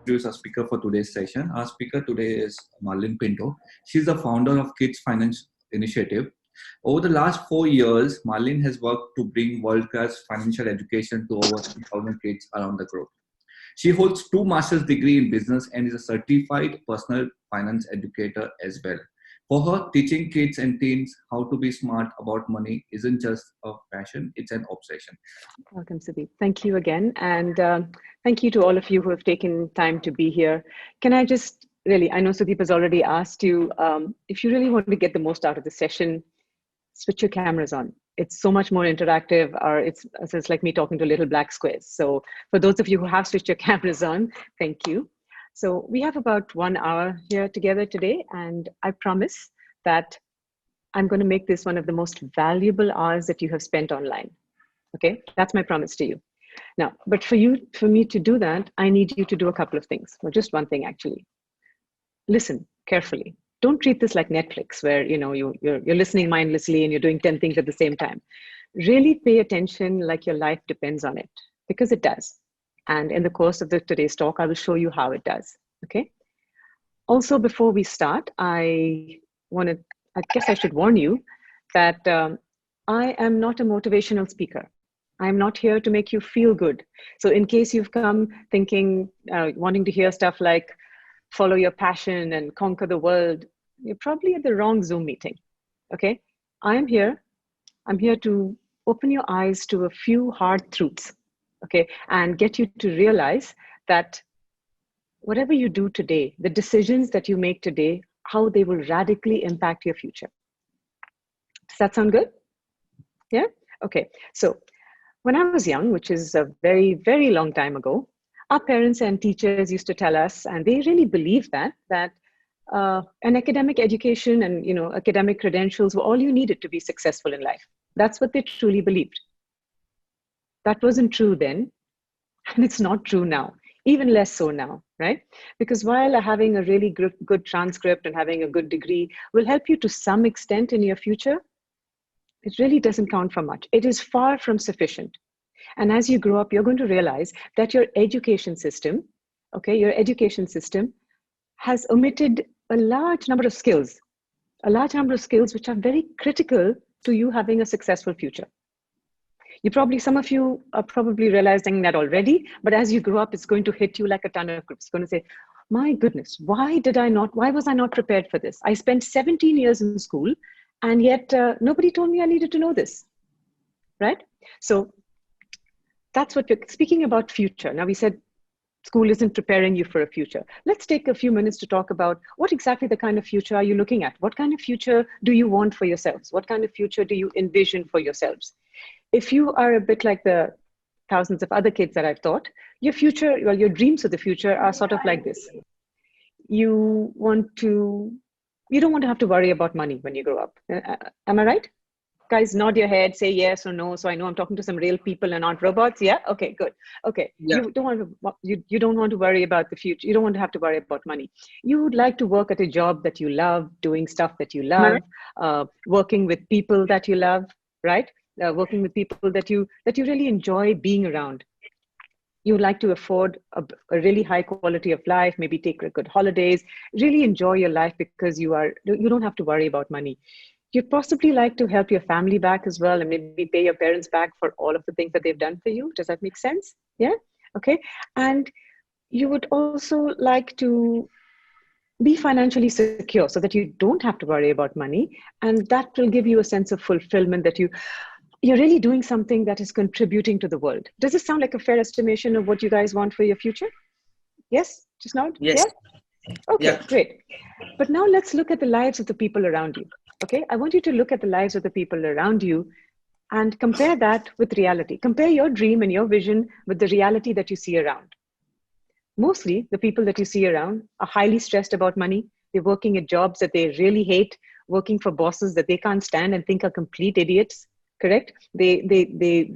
introduce our speaker for today's session. Our speaker today is Marlene Pinto. She's the founder of Kids Finance Initiative. Over the last 4 years, Marlene has worked to bring world-class financial education to over 2,000 kids around the globe. She holds 2 master's degree in business and is a certified personal finance educator as well. For her, teaching kids and teens how to be smart about money isn't just a passion, it's an obsession. Welcome, Sudeep. Thank you again. And thank you to all of you who have taken time to be here. Can I just really, I know Sudeep has already asked you, if you really want to get the most out of the session, switch your cameras on. It's so much more interactive, or it's like me talking to little black squares. So for those of you who have switched your cameras on, thank you. So we have about 1 hour here together today, and I promise that I'm going to make this one of the most valuable hours that you have spent online. Okay, that's my promise to you. Now, but for me to do that, I need you to do a couple of things. Well, just one thing actually. Listen carefully. Don't treat this like Netflix, where you're listening mindlessly and you're doing 10 things at the same time. Really pay attention like your life depends on it, because it does. And in the course of today's talk, I will show you how it does. Okay. Also, before we start, I guess I should warn you that I am not a motivational speaker. I'm not here to make you feel good. So in case you've come thinking, wanting to hear stuff like follow your passion and conquer the world, you're probably at the wrong Zoom meeting. Okay. I'm here to open your eyes to a few hard truths. Okay, and get you to realize that whatever you do today, the decisions that you make today, how they will radically impact your future. Does that sound good? Yeah? Okay, so when I was young, which is a very, very long time ago, our parents and teachers used to tell us, and they really believed that an academic education and academic credentials were all you needed to be successful in life. That's what they truly believed. That wasn't true then, and it's not true now, even less so now, right? Because while having a really good transcript and having a good degree will help you to some extent in your future, it really doesn't count for much. It is far from sufficient. And as you grow up, you're going to realize that your education system, has omitted a large number of skills which are very critical to you having a successful future. Some of you are probably realizing that already, but as you grow up, it's going to hit you like a ton of bricks. It's going to say, my goodness, why was I not prepared for this? I spent 17 years in school, and yet nobody told me I needed to know this, right? So that's what we're speaking about future. Now we said school isn't preparing you for a future. Let's take a few minutes to talk about what exactly the kind of future are you looking at? What kind of future do you want for yourselves? What kind of future do you envision for yourselves? If you are a bit like the thousands of other kids that I've taught, your dreams of the future are sort of like this. You don't want to have to worry about money when you grow up. Am I right? Guys, nod your head, say yes or no. So I know I'm talking to some real people and not robots. Yeah. Okay, good. Okay. Yeah. You don't want to worry about the future. You don't want to have to worry about money. You would like to work at a job that you love, doing stuff that you love, working with people that you love, right? Working with people that you really enjoy being around. You would like to afford a really high quality of life, maybe take good holidays, really enjoy your life because you don't have to worry about money. You'd possibly like to help your family back as well, and maybe pay your parents back for all of the things that they've done for you. Does that make sense? Yeah? Okay. And you would also like to be financially secure so that you don't have to worry about money. And that will give you a sense of fulfillment that you're really doing something that is contributing to the world. Does this sound like a fair estimation of what you guys want for your future? Yes? Just nod? Yes. Yeah? Okay, yeah. Great. But now let's look at the lives of the people around you. Okay, I want you to look at the lives of the people around you and compare that with reality. Compare your dream and your vision with the reality that you see around. Mostly, the people that you see around are highly stressed about money. They're working at jobs that they really hate, working for bosses that they can't stand and think are complete idiots. Correct? They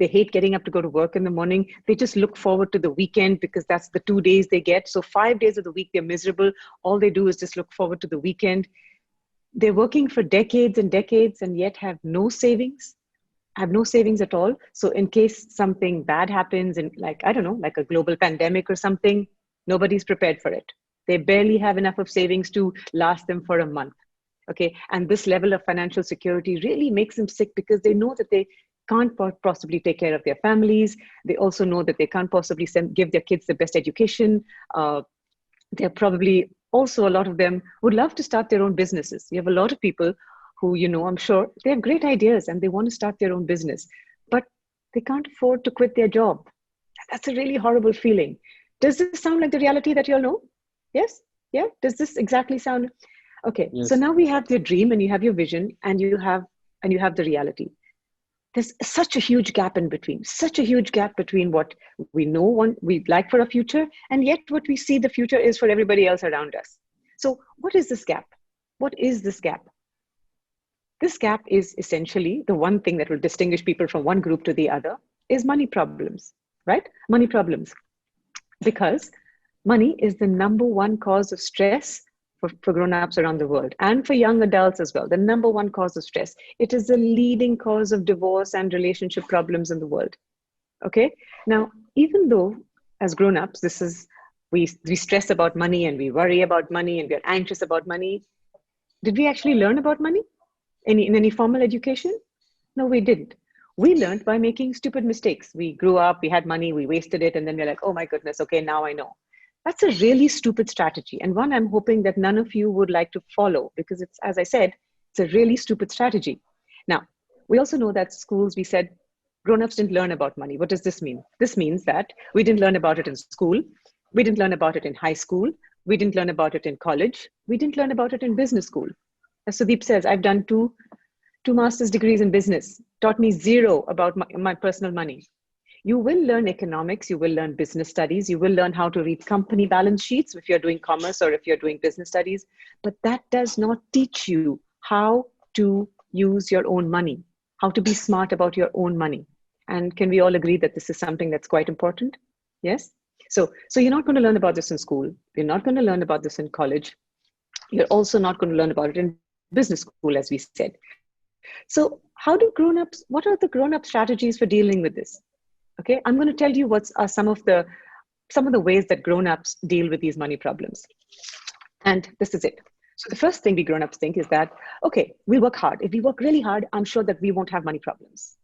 hate getting up to go to work in the morning. They just look forward to the weekend because that's the 2 days they get. So 5 days of the week, they're miserable. All they do is just look forward to the weekend. They're working for decades and decades and yet have no savings at all. So in case something bad happens, in like a global pandemic or something, Nobody's prepared for it. They barely have enough of savings to last them for a month. Okay. And this level of financial security really makes them sick because they know that they can't possibly take care of their families. They also know that they can't possibly give their kids the best education. They're probably also, a lot of them would love to start their own businesses. You have a lot of people who, I'm sure they have great ideas and they want to start their own business, but they can't afford to quit their job. That's a really horrible feeling. Does this sound like the reality that you all know? Yes? Yeah? Does this exactly sound? Okay. Yes. So now we have your dream and you have your vision and you have the reality. There's such a huge gap in between, such a huge gap between what we know we'd like for a future and yet what we see the future is for everybody else around us. So what is this gap? What is this gap? This gap is essentially the one thing that will distinguish people from one group to the other is money problems, right? Money problems. Because money is the number one cause of stress for grown-ups around the world and for young adults as well. The number one cause of stress. It is the leading cause of divorce and relationship problems in the world. Okay. Now, even though as grown-ups, we stress about money and we worry about money and we're anxious about money. Did we actually learn about money in any formal education? No, we didn't. We learned by making stupid mistakes. We grew up, we had money, we wasted it, and then we're like, oh my goodness, okay, now I know. That's a really stupid strategy. And one I'm hoping that none of you would like to follow because it's, as I said, it's a really stupid strategy. Now, we also know that schools, we said, grown-ups didn't learn about money. What does this mean? This means that we didn't learn about it in school. We didn't learn about it in high school. We didn't learn about it in college. We didn't learn about it in business school. As Sudeep says, I've done two master's degrees in business, taught me zero about my personal money. You will learn economics, you will learn business studies, you will learn how to read company balance sheets if you're doing commerce or if you're doing business studies, but that does not teach you how to use your own money, how to be smart about your own money. And can we all agree that this is something that's quite important? Yes? So you're not going to learn about this in school. You're not going to learn about this in college. You're also not going to learn about it in business school, as we said. So what are the grown-up strategies for dealing with this? Okay, I'm going to tell you what are some of the ways that grown-ups deal with these money problems. And this is it. So the first thing we grown-ups think is that, okay, we'll work hard. If we work really hard, I'm sure that we won't have money problems.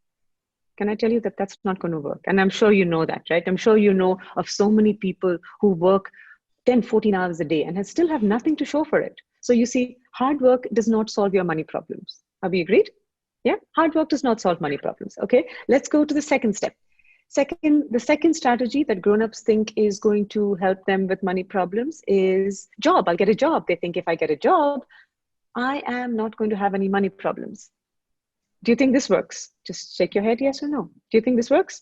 Can I tell you that that's not going to work? And I'm sure you know that, right? I'm sure you know of so many people who work 10, 14 hours a day and still have nothing to show for it. So you see, hard work does not solve your money problems. Are we agreed? Yeah, hard work does not solve money problems. Okay, let's go to the second step. The second strategy that grown-ups think is going to help them with money problems is job. I'll get a job. They think if I get a job, I am not going to have any money problems. Do you think this works? Just shake your head, yes or no. Do you think this works?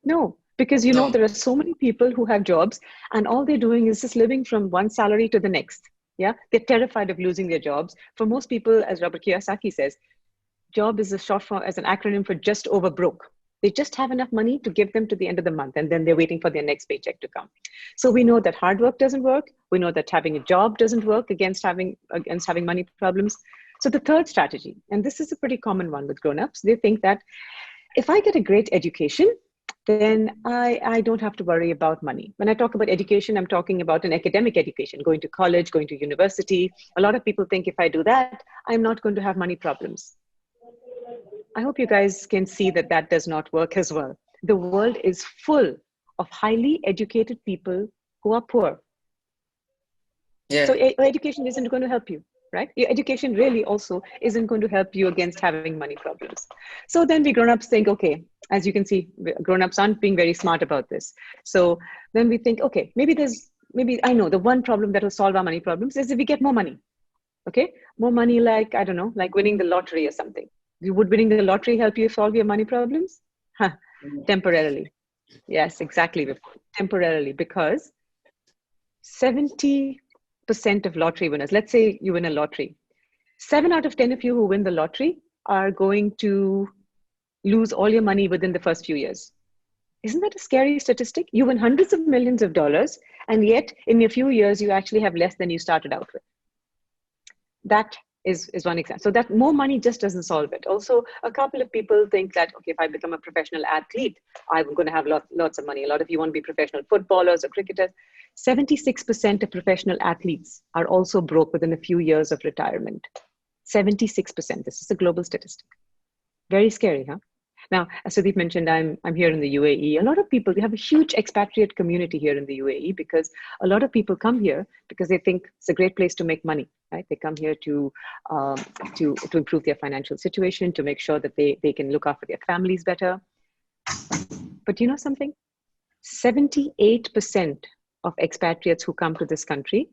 No, because you know there are so many people who have jobs and all they're doing is just living from one salary to the next. Yeah, they're terrified of losing their jobs. For most people, as Robert Kiyosaki says, job is as an acronym for just over broke. They just have enough money to give them to the end of the month, and then they're waiting for their next paycheck to come. So we know that hard work doesn't work. We know that having a job doesn't work against having money problems. So the third strategy, and this is a pretty common one with grown-ups, they think that if I get a great education, then I don't have to worry about money. When I talk about education, I'm talking about an academic education, going to college, going to university. A lot of people think if I do that, I'm not going to have money problems. I hope you guys can see that that does not work as well. The world is full of highly educated people who are poor. Yeah. So education isn't going to help you, right? Your education really also isn't going to help you against having money problems. So then we grown-ups think, okay, as you can see, grown-ups aren't being very smart about this. So then we think, okay, maybe I know the one problem that will solve our money problems is if we get more money. Okay, more money, like, I don't know, like winning the lottery or something. Would winning the lottery help you solve your money problems? Temporarily. Yes, exactly. Temporarily, because 70% of lottery winners, let's say you win a lottery, 7 out of 10 of you who win the lottery are going to lose all your money within the first few years. Isn't that a scary statistic? You win hundreds of millions of dollars, and yet in a few years, you actually have less than you started out with. That is one example. So that more money just doesn't solve it. Also, a couple of people think that, okay, if I become a professional athlete, I'm going to have lots of money. A lot of you want to be professional footballers or cricketers. 76% of professional athletes are also broke within a few years of retirement. 76%. This is a global statistic. Very scary, huh? Now, as Sudeep mentioned, I'm here in the UAE. A lot of people, we have a huge expatriate community here in the UAE because a lot of people come here because they think it's a great place to make money, right? They come here to improve their financial situation, to make sure that they can look after their families better. But you know something? 78% of expatriates who come to this country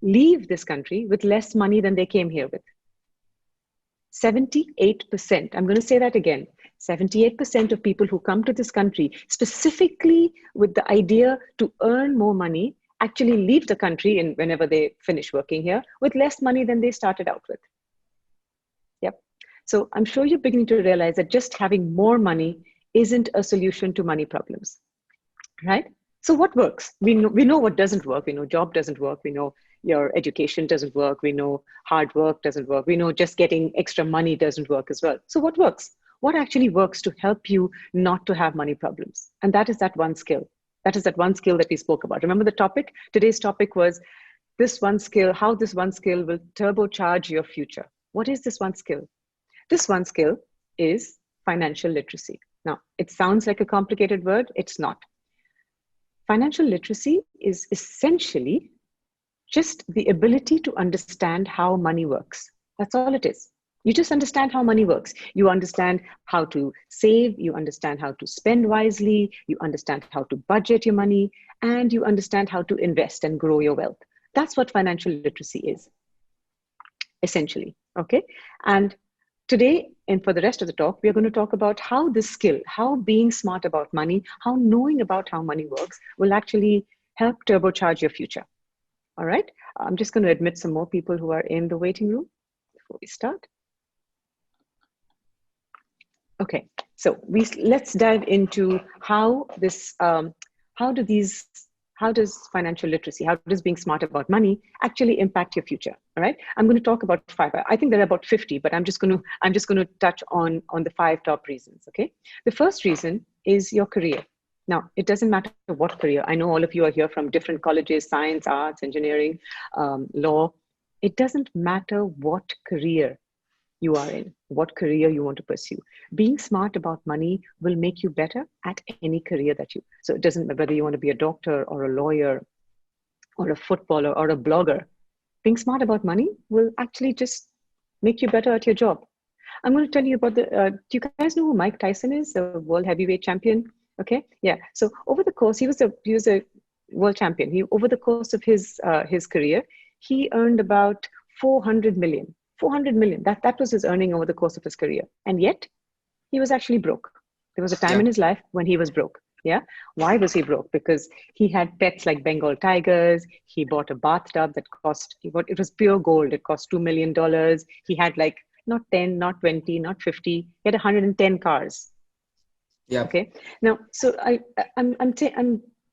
leave this country with less money than they came here with. 78%. I'm going to say that again. 78% of people who come to this country specifically with the idea to earn more money actually leave the country and whenever they finish working here with less money than they started out with. Yep. So I'm sure you're beginning to realize that just having more money isn't a solution to money problems, right? So what works? We know what doesn't work. We know job doesn't work. We know your education doesn't work. We know hard work doesn't work. We know just getting extra money doesn't work as well. So what works? What actually works to help you not to have money problems? And that is that one skill. That is that one skill that we spoke about. Remember the topic? Today's topic was this one skill, how this one skill will turbocharge your future. What is this one skill? This one skill is financial literacy. Now, it sounds like a complicated word. It's not. Financial literacy is essentially just the ability to understand how money works. That's all it is. You just understand how money works. You understand how to save, you understand how to spend wisely, you understand how to budget your money, and you understand how to invest and grow your wealth. That's what financial literacy is, essentially, okay? And today, and for the rest of the talk, we're going to talk about how this skill, how being smart about money, how knowing about how money works will actually help turbocharge your future. All right, I'm just going to admit some more people who are in the waiting room before we start. Okay, so let's dive into how this, how does financial literacy, how does being smart about money actually impact your future? All right, I'm going to talk about 5. I think there are about 50, but I'm just going to touch on the 5 top reasons. Okay, the first reason is your career. Now, it doesn't matter what career. I know all of you are here from different colleges, science, arts, engineering, law. It doesn't matter what career you are in, what career you want to pursue. Being smart about money will make you better at any career so it doesn't matter whether you want to be a doctor or a lawyer or a footballer or a blogger. Being smart about money will actually just make you better at your job. I'm going to tell you about do you guys know who Mike Tyson is, the world heavyweight champion? Okay, yeah. So over the course, he was a world champion. Over the course of his career, he earned about 400 million. 400 million. That was his earning over the course of his career. And yet, he was actually broke. There was a time in his life when he was broke. Yeah. Why was he broke? Because he had pets like Bengal tigers. He bought a bathtub that it was pure gold. It cost $2 million. He had like not 10, not 20, not 50. He had 110 cars. Yeah. Okay. Now, so I'm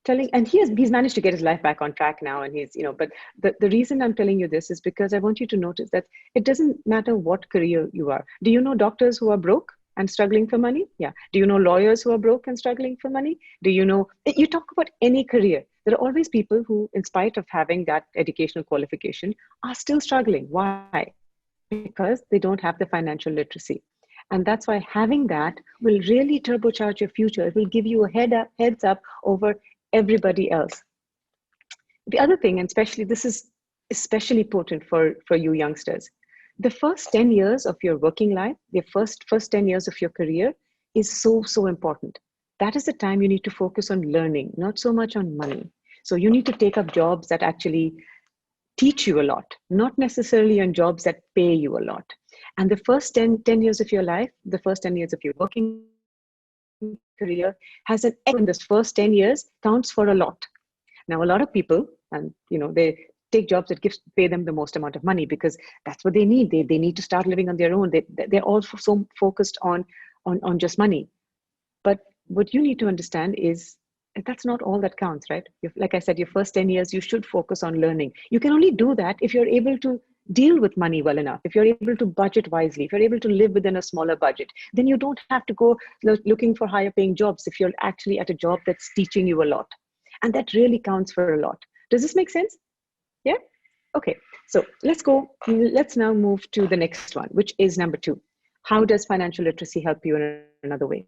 telling, and he's managed to get his life back on track now, and he's, but the reason I'm telling you this is because I want you to notice that it doesn't matter what career you are. Do you know doctors who are broke and struggling for money? Yeah. Do you know lawyers who are broke and struggling for money? Do you know, you talk about any career, there are always people who, in spite of having that educational qualification, are still struggling. Why? Because they don't have the financial literacy. And that's why having that will really turbocharge your future. It will give you a heads up over everybody else. The other thing, and this is especially important for you youngsters, the first 10 years of your working life, the first 10 years of your career is so important. That is the time you need to focus on learning, not so much on money. So you need to take up jobs that actually teach you a lot, not necessarily on jobs that pay you a lot. And the first 10 years of your life, the first 10 years of your working career has in this first 10 years counts for a lot. Now, a lot of people, and they take jobs that pay them the most amount of money because that's what they need. They need to start living on their own. They're all so focused on just money. But what you need to understand is that's not all that counts, right? Like I said, your first 10 years, you should focus on learning. You can only do that if you're able to deal with money well enough, if you're able to budget wisely, if you're able to live within a smaller budget, then you don't have to go looking for higher paying jobs if you're actually at a job that's teaching you a lot. And that really counts for a lot. Does this make sense? Yeah? Okay, so let's now move to the next one, which is number 2. How does financial literacy help you in another way?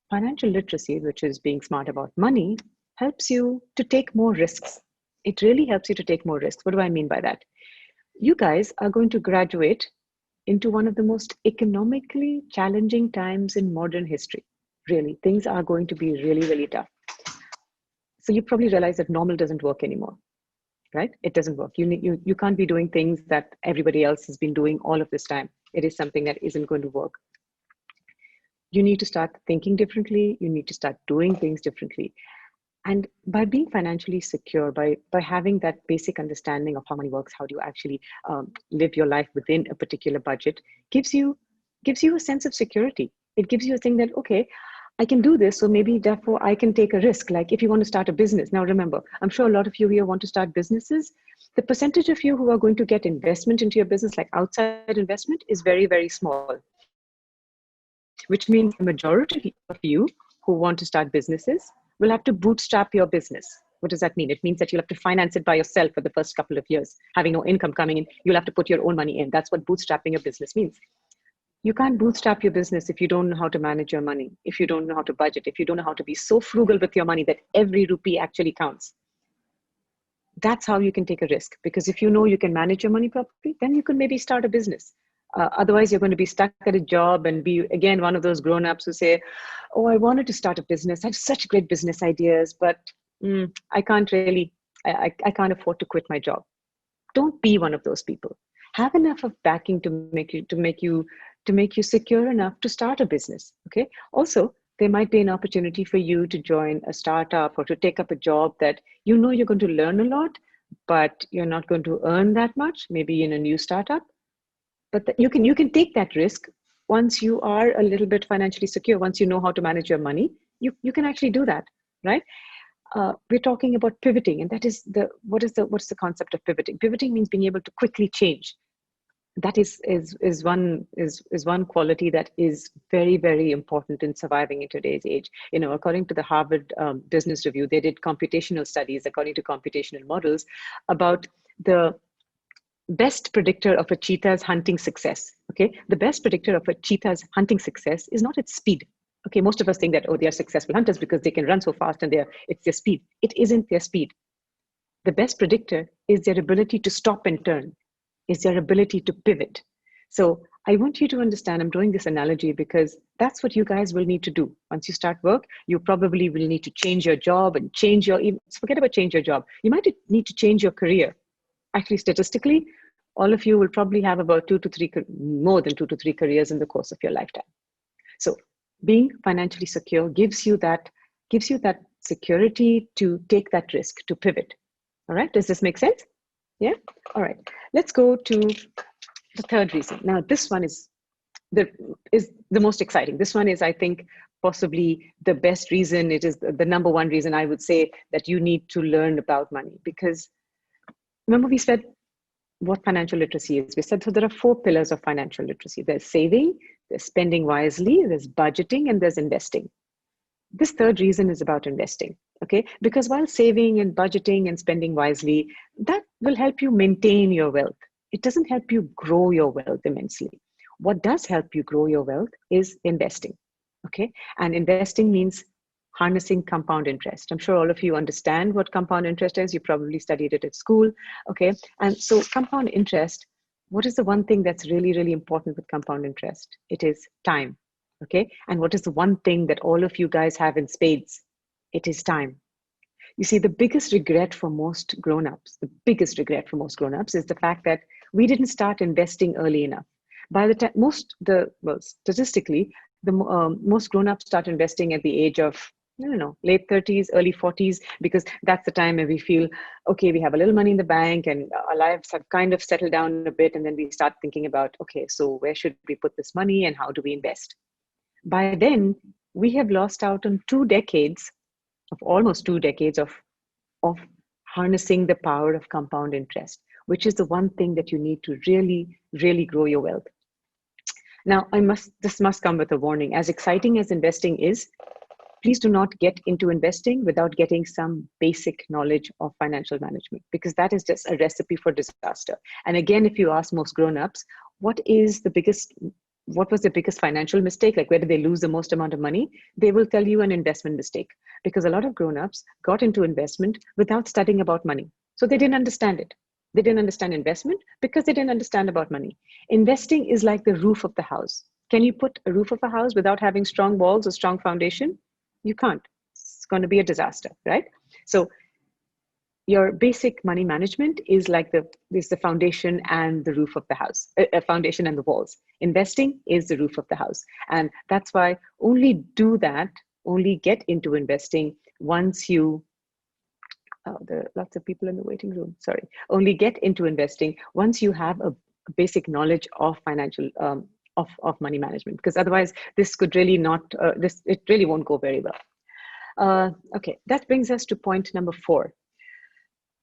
Financial literacy, which is being smart about money, helps you to take more risks. It really helps you to take more risks. What do I mean by that? You guys are going to graduate into one of the most economically challenging times in modern history. Really, things are going to be really, really tough. So you probably realize that normal doesn't work anymore, right? It doesn't work. You can't be doing things that everybody else has been doing all of this time. It is something that isn't going to work. You need to start thinking differently. You need to start doing things differently. And by being financially secure, by having that basic understanding of how money works, how do you actually live your life within a particular budget, gives you a sense of security. It gives you a thing that, okay, I can do this, so maybe therefore I can take a risk. Like if you want to start a business. Now remember, I'm sure a lot of you here want to start businesses. The percentage of you who are going to get investment into your business, like outside investment, is very, very small. Which means the majority of you who want to start businesses will have to bootstrap your business. What does that mean? It means that you'll have to finance it by yourself for the first couple of years. Having no income coming in, you'll have to put your own money in. That's what bootstrapping your business means. You can't bootstrap your business if you don't know how to manage your money, if you don't know how to budget, if you don't know how to be so frugal with your money that every rupee actually counts. That's how you can take a risk. Because if you know you can manage your money properly, then you can maybe start a business. Otherwise, you're going to be stuck at a job and be, again, one of those grown-ups who say, oh, I wanted to start a business. I have such great business ideas, but I can't really, I can't afford to quit my job. Don't be one of those people. Have enough of backing to make you secure enough to start a business. Okay. Also, there might be an opportunity for you to join a startup or to take up a job that you know you're going to learn a lot, but you're not going to earn that much, maybe in a new startup. But you can take that risk once you are a little bit financially secure. Once you know how to manage your money, you can actually do that, right? We're talking about pivoting, and that is what's the concept of pivoting? Pivoting means being able to quickly change. That is one quality that is very, very important in surviving in today's age. You know, according to the Harvard Business Review, they did computational studies according to computational models about the best predictor of a cheetah's hunting success. Okay, the best predictor of a cheetah's hunting success is not its speed. Okay, most of us think that, oh, they are successful hunters because they can run so fast and it's their speed. It isn't their speed. The best predictor is their ability to stop and turn, is their ability to pivot. So I want you to understand, I'm drawing this analogy because that's what you guys will need to do. Once you start work, you probably will need to change your job and forget about change your job. You might need to change your career. Actually, statistically, all of you will probably have about more than two to three careers in the course of your lifetime. So being financially secure gives you that security to take that risk, to pivot. All right, does this make sense? Yeah, all right. Let's go to the third reason. Now, this one is the most exciting. This one is, I think, possibly the best reason. It is the number one reason I would say that you need to learn about money, because remember we said what financial literacy is. We said, so there are 4 pillars of financial literacy. There's saving, there's spending wisely, there's budgeting, and there's investing. This third reason is about investing, okay? Because while saving and budgeting and spending wisely, that will help you maintain your wealth. It doesn't help you grow your wealth immensely. What does help you grow your wealth is investing, okay? And investing means harnessing compound interest. I'm sure all of you understand what compound interest is. You probably studied it at school, okay? And so compound interest, what is the one thing that's really, really important with compound interest? It is time, okay? And what is the one thing that all of you guys have in spades? It is time. You see, the biggest regret for most grown-ups, is the fact that we didn't start investing early enough. By the time statistically, most grown-ups start investing at the age of, I don't know, late 30s, early 40s, because that's the time where we feel, okay, we have a little money in the bank and our lives have kind of settled down a bit. And then we start thinking about, okay, so where should we put this money and how do we invest? By then, we have lost out on almost two decades of harnessing the power of compound interest. which is the one thing that you need to really grow your wealth. Now, this must come with a warning. As exciting as investing is, please do not get into investing without getting some basic knowledge of financial management, because that is just a recipe for disaster. And again, if you ask most grown-ups, what was the biggest financial mistake? Like, where did they lose the most amount of money? They will tell you an investment mistake, because a lot of grown-ups got into investment without studying about money. So they didn't understand it. They didn't understand investment because they didn't understand about money. Investing is like the roof of the house. Can you put a roof of a house without having strong walls or strong foundation? You can't. It's going to be a disaster, right? So your basic money management is like the foundation and the roof of the house, foundation and the walls. Investing is the roof of the house. And that's why only get into investing once you, there are lots of people in the waiting room, sorry. Only get into investing once you have a basic knowledge of financial, of money management, because otherwise this could really not, it really won't go very well. Okay, that brings us to point number 4.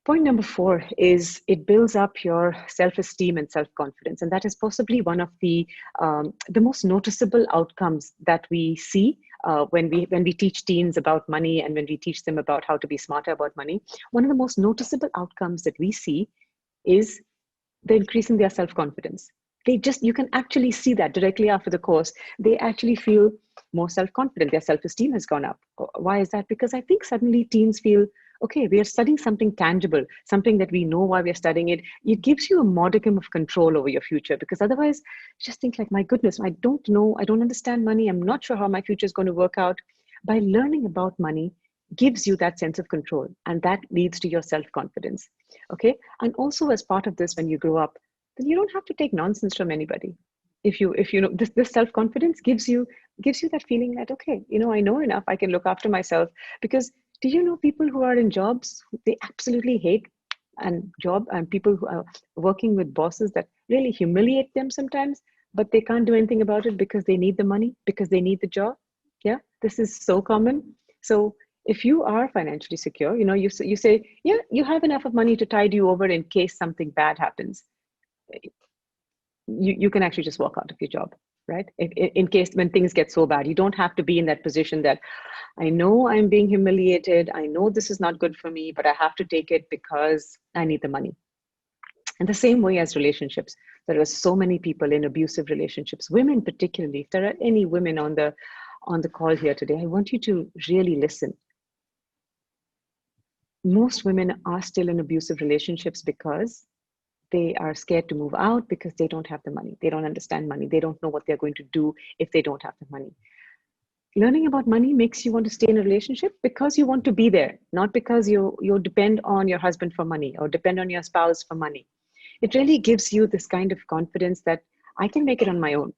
Point number 4 is it builds up your self-esteem and self-confidence. And that is possibly one of the most noticeable outcomes that we see when we teach teens about money, and when we teach them about how to be smarter about money. One of the most noticeable outcomes that we see is the increase in their self-confidence. You can actually see that directly after the course. They actually feel more self-confident. Their self-esteem has gone up. Why is that? Because I think suddenly teens feel, okay, we are studying something tangible, something that we know why we're studying it. It gives you a modicum of control over your future, because otherwise just think like, my goodness, I don't know, I don't understand money. I'm not sure how my future is going to work out. By learning about money gives you that sense of control, and that leads to your self-confidence. Okay. And also, as part of this, when you grow up, then you don't have to take nonsense from anybody. If you know, this self-confidence gives you that feeling that, okay, I know enough, I can look after myself. Because do you know people who are in jobs they absolutely hate, and people who are working with bosses that really humiliate them sometimes, but they can't do anything about it because they need the money, because they need the job? Yeah, this is so common. So if you are financially secure, you say, yeah, you have enough of money to tide you over in case something bad happens. You can actually just walk out of your job, right? In case when things get so bad, you don't have to be in that position that, I know I'm being humiliated, I know this is not good for me, but I have to take it because I need the money. And the same way as relationships, there are so many people in abusive relationships, women particularly. If there are any women on the call here today, I want you to really listen. Most women are still in abusive relationships because they are scared to move out, because they don't have the money. They don't understand money. They don't know what they're going to do if they don't have the money. Learning about money makes you want to stay in a relationship because you want to be there, not because you depend on your husband for money or depend on your spouse for money. It really gives you this kind of confidence that I can make it on my own.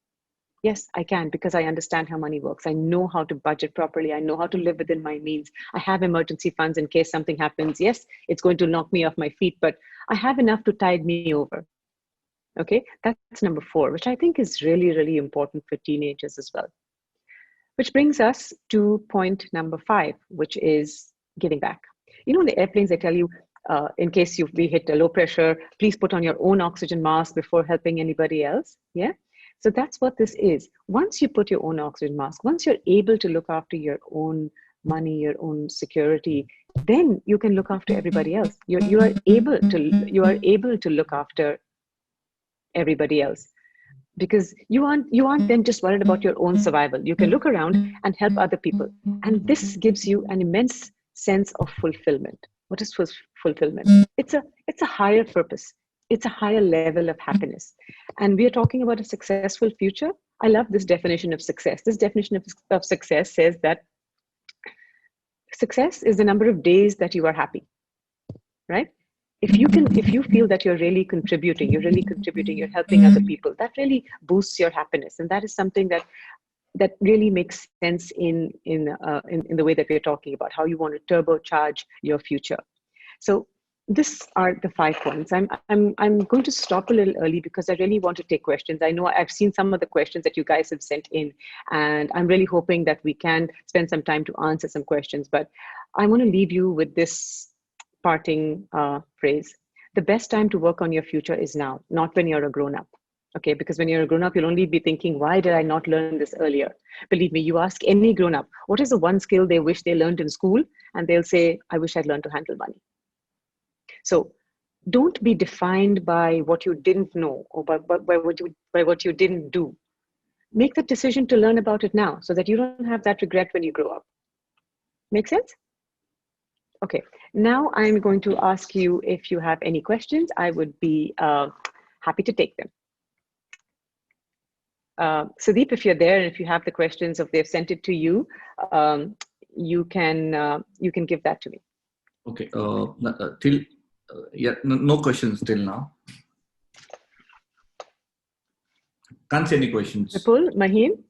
Yes, I can, because I understand how money works. I know how to budget properly. I know how to live within my means. I have emergency funds in case something happens. Yes, it's going to knock me off my feet, but I have enough to tide me over. Okay, that's number 4, which I think is really important for teenagers as well. Which brings us to point number 5, which is giving back. In the airplanes, they tell you, in case we hit a low pressure, please put on your own oxygen mask before helping anybody else. Yeah. So that's what this is. Once you put your own oxygen mask, once you're able to look after your own money, your own security, then you can look after everybody else. You are able to look after everybody else, because you aren't then just worried about your own survival. You can look around and help other people, and this gives you an immense sense of fulfillment. What is fulfillment? It's a higher purpose. It's a higher level of happiness. And we are talking about a successful future. I love this definition of success. This definition of success says that success is the number of days that you are happy, right? If you feel that you're really contributing, you're helping other people, that really boosts your happiness. And that is something that really makes sense in the way that we're talking about how you want to turbocharge your future. So these are the 5 points. I'm going to stop a little early because I really want to take questions. I know I've seen some of the questions that you guys have sent in, and I'm really hoping that we can spend some time to answer some questions. But I want to leave you with this parting phrase. The best time to work on your future is now, not when you're a grown-up. Okay, because when you're a grown-up, you'll only be thinking, why did I not learn this earlier? Believe me, you ask any grown-up, what is the one skill they wish they learned in school? And they'll say, I wish I'd learned to handle money. So don't be defined by what you didn't know or by what you didn't do. Make the decision to learn about it now so that you don't have that regret when you grow up. Make sense? Okay, now I'm going to ask you if you have any questions. I would be happy to take them. Sudeep, if you're there and if you have the questions, if they've sent it to you, you can give that to me. Okay, no questions till now. Can't see any questions. Vipul, Maheen,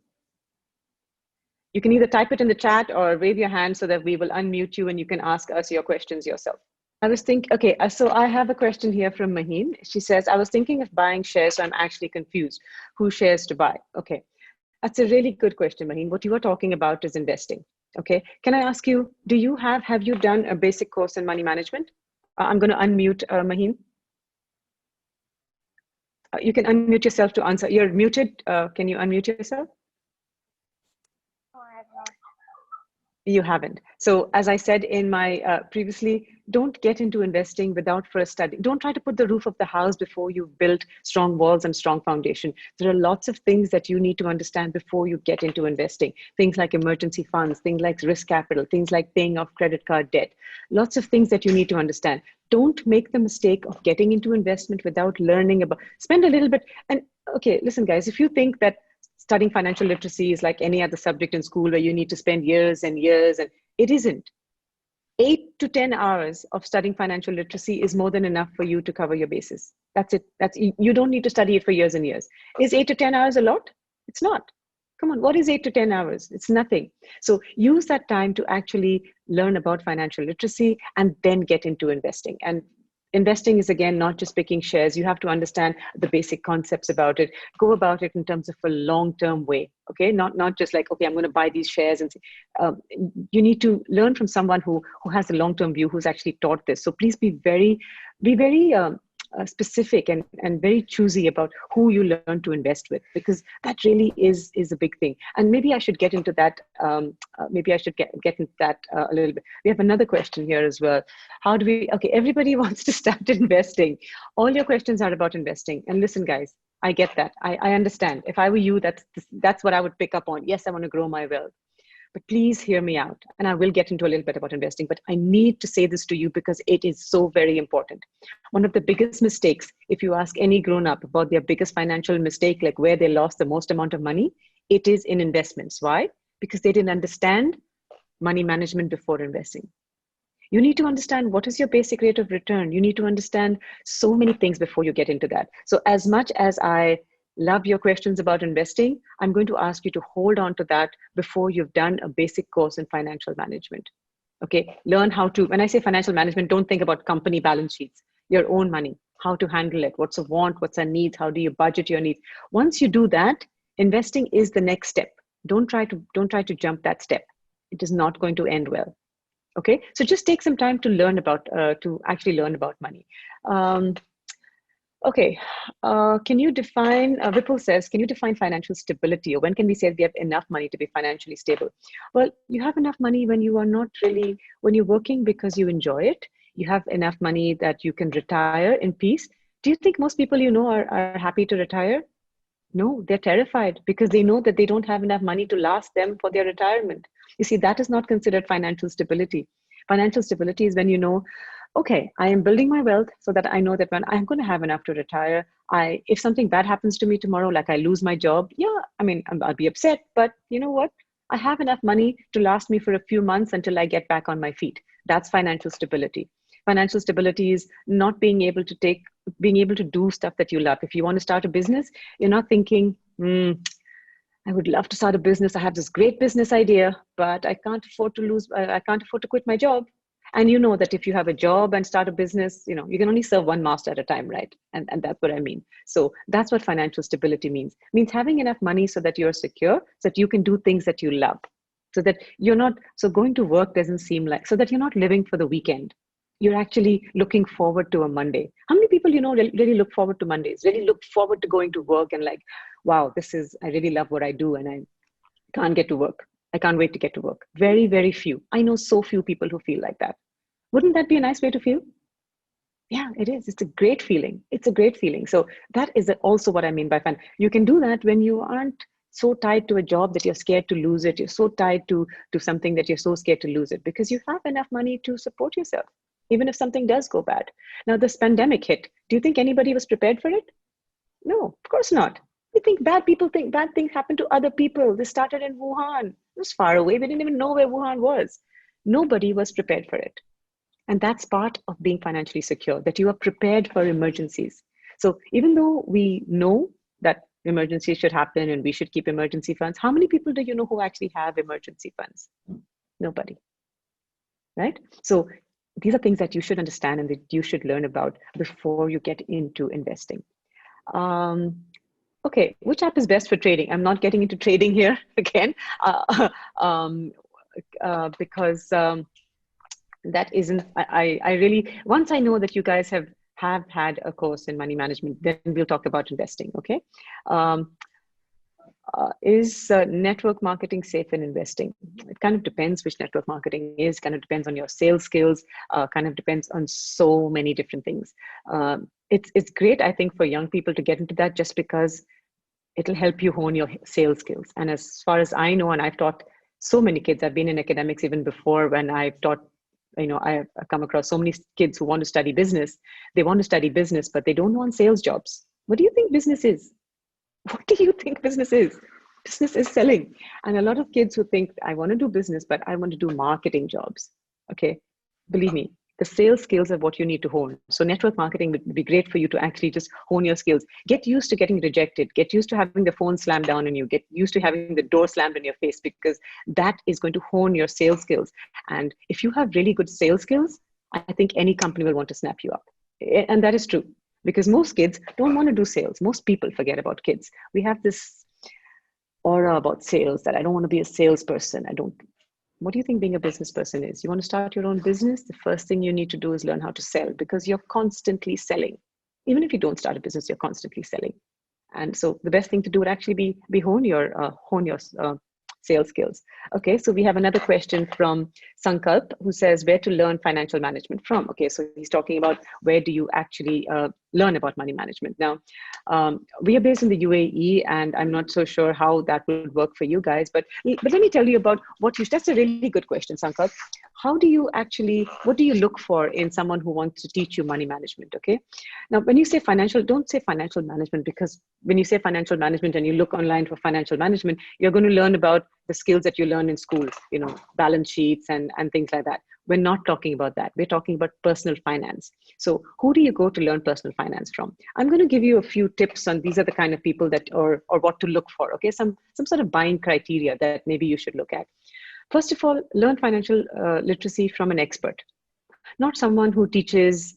you can either type it in the chat or wave your hand so that we will unmute you and you can ask us your questions yourself. I was thinking, okay, so I have a question here from Maheen. She says, I was thinking of buying shares, so I'm actually confused. Who shares to buy? Okay, that's a really good question, Maheen. What you are talking about is investing. Okay, can I ask you, have you done a basic course in money management? I'm going to unmute Maheen. You can unmute yourself to answer. You're muted. Can you unmute yourself? You haven't. So as I said in my previously, don't get into investing without first studying. Don't try to put the roof of the house before you've built strong walls and strong foundation. There are lots of things that you need to understand before you get into investing. Things like emergency funds, things like risk capital, things like paying off credit card debt. Lots of things that you need to understand. Don't make the mistake of getting into investment without learning about, spend a little bit. And okay, listen guys, if you think that studying financial literacy is like any other subject in school where you need to spend years and years, and it isn't. 8 to 10 hours of studying financial literacy is more than enough for you to cover your bases. That's it. You don't need to study it for years and years. Is 8 to 10 hours a lot? It's not. Come on, what is 8 to 10 hours? It's nothing. So use that time to actually learn about financial literacy and then get into investing. And investing is, again, not just picking shares. You have to understand the basic concepts about it. Go about it in terms of a long-term way, okay? Not just like, okay, I'm going to buy these shares. And you need to learn from someone who has a long-term view, who's actually taught this. So please be very specific and very choosy about who you learn to invest with, because that really is a big thing. And maybe I should get into that. Maybe I should get into that a little bit. We have another question here as well. How do we? Okay, everybody wants to start investing. All your questions are about investing. And listen, guys, I get that. I understand. If I were you, that's what I would pick up on. Yes, I want to grow my wealth. But please hear me out. And I will get into a little bit about investing, but I need to say this to you because it is so very important. One of the biggest mistakes, if you ask any grown-up about their biggest financial mistake, like where they lost the most amount of money, it is in investments. Why? Because they didn't understand money management before investing. You need to understand what is your basic rate of return. You need to understand so many things before you get into that. So as much as I love your questions about investing, I'm going to ask you to hold on to that before you've done a basic course in financial management. Okay, learn how to, when I say financial management, don't think about company balance sheets, your own money, how to handle it, what's a want, what's a need, how do you budget your needs. Once you do that, investing is the next step. Don't try to jump that step. It is not going to end well. Okay, so just take some time to learn about, to actually learn about money. Okay, can you define, Vipul says, can you define financial stability, or when can we say we have enough money to be financially stable? Well, you have enough money when you are not really, when you're working because you enjoy it. You have enough money that you can retire in peace. Do you think most people you know are happy to retire? No, they're terrified because they know that they don't have enough money to last them for their retirement. You see, that is not considered financial stability. Financial stability is when you know, okay, I am building my wealth so that I know that when I'm going to have enough to retire, if something bad happens to me tomorrow, like I lose my job, yeah, I mean, I'll be upset, but you know what? I have enough money to last me for a few months until I get back on my feet. That's financial stability. Financial stability is not being able to do stuff that you love. If you want to start a business, you're not thinking, I would love to start a business. I have this great business idea, but I can't afford to quit my job. And you know that if you have a job and start a business, you know, you can only serve one master at a time, right? And that's what I mean. So that's what financial stability means. It means having enough money so that you're secure, so that you can do things that you love, so that you're not, so going to work doesn't seem like, so that you're not living for the weekend. You're actually looking forward to a Monday. How many people, really look forward to Mondays, really look forward to going to work and like, wow, I really love what I do and I can't get to work. I can't wait to get to work. Very, very few. I know so few people who feel like that. Wouldn't that be a nice way to feel? Yeah, it is. It's a great feeling. It's a great feeling. So that is also what I mean by fun. You can do that when you aren't so tied to a job that you're scared to lose it. You're so tied to something that you're so scared to lose it because you have enough money to support yourself, even if something does go bad. Now, this pandemic hit. Do you think anybody was prepared for it? No, of course not. People think bad things happen to other people. This started in Wuhan. It was far away. We didn't even know where Wuhan was. Nobody was prepared for it. And that's part of being financially secure, that you are prepared for emergencies. So even though we know that emergencies should happen and we should keep emergency funds, how many people do you know who actually have emergency funds? Nobody, right? So these are things that you should understand and that you should learn about before you get into investing. Okay, which app is best for trading? I'm not getting into trading here again because that isn't, I really, once I know that you guys have had a course in money management, then we'll talk about investing, okay? Is network marketing safe in investing? It kind of depends which network marketing is, kind of depends on your sales skills, kind of depends on so many different things. It's great, I think, for young people to get into that just because it'll help you hone your sales skills. And as far as I know, and I've taught so many kids, I've been in academics even before when I've taught, I've come across so many kids who want to study business. They want to study business, but they don't want sales jobs. What do you think business is? What do you think business is? Business is selling. And a lot of kids who think, I want to do business, but I want to do marketing jobs. Okay, believe me, the sales skills are what you need to hone. So network marketing would be great for you to actually just hone your skills. Get used to getting rejected. Get used to having the phone slammed down on you. Get used to having the door slammed in your face, because that is going to hone your sales skills. And if you have really good sales skills, I think any company will want to snap you up. And that is true. Because most kids don't want to do sales. Most people forget about kids. We have this aura about sales that I don't want to be a salesperson. What do you think being a business person is? You want to start your own business? The first thing you need to do is learn how to sell, because you're constantly selling. Even if you don't start a business, you're constantly selling. And so the best thing to do would actually be hone your sales skills. Okay, so we have another question from Sankalp, who says, where to learn financial management from? Okay, so he's talking about where do you actually learn about money management. Now, we are based in the UAE, and I'm not so sure how that would work for you guys, but let me tell you about that's a really good question, Sankalp. What do you look for in someone who wants to teach you money management, okay? Now, when you say financial, don't say financial management, because when you say financial management and you look online for financial management, you're going to learn about the skills that you learn in school, balance sheets and things like that. We're not talking about that. We're talking about personal finance. So who do you go to learn personal finance from? I'm going to give you a few tips on these are the kind of people that, or what to look for, okay? Some sort of buying criteria that maybe you should look at. First of all, learn financial literacy from an expert, not someone who teaches,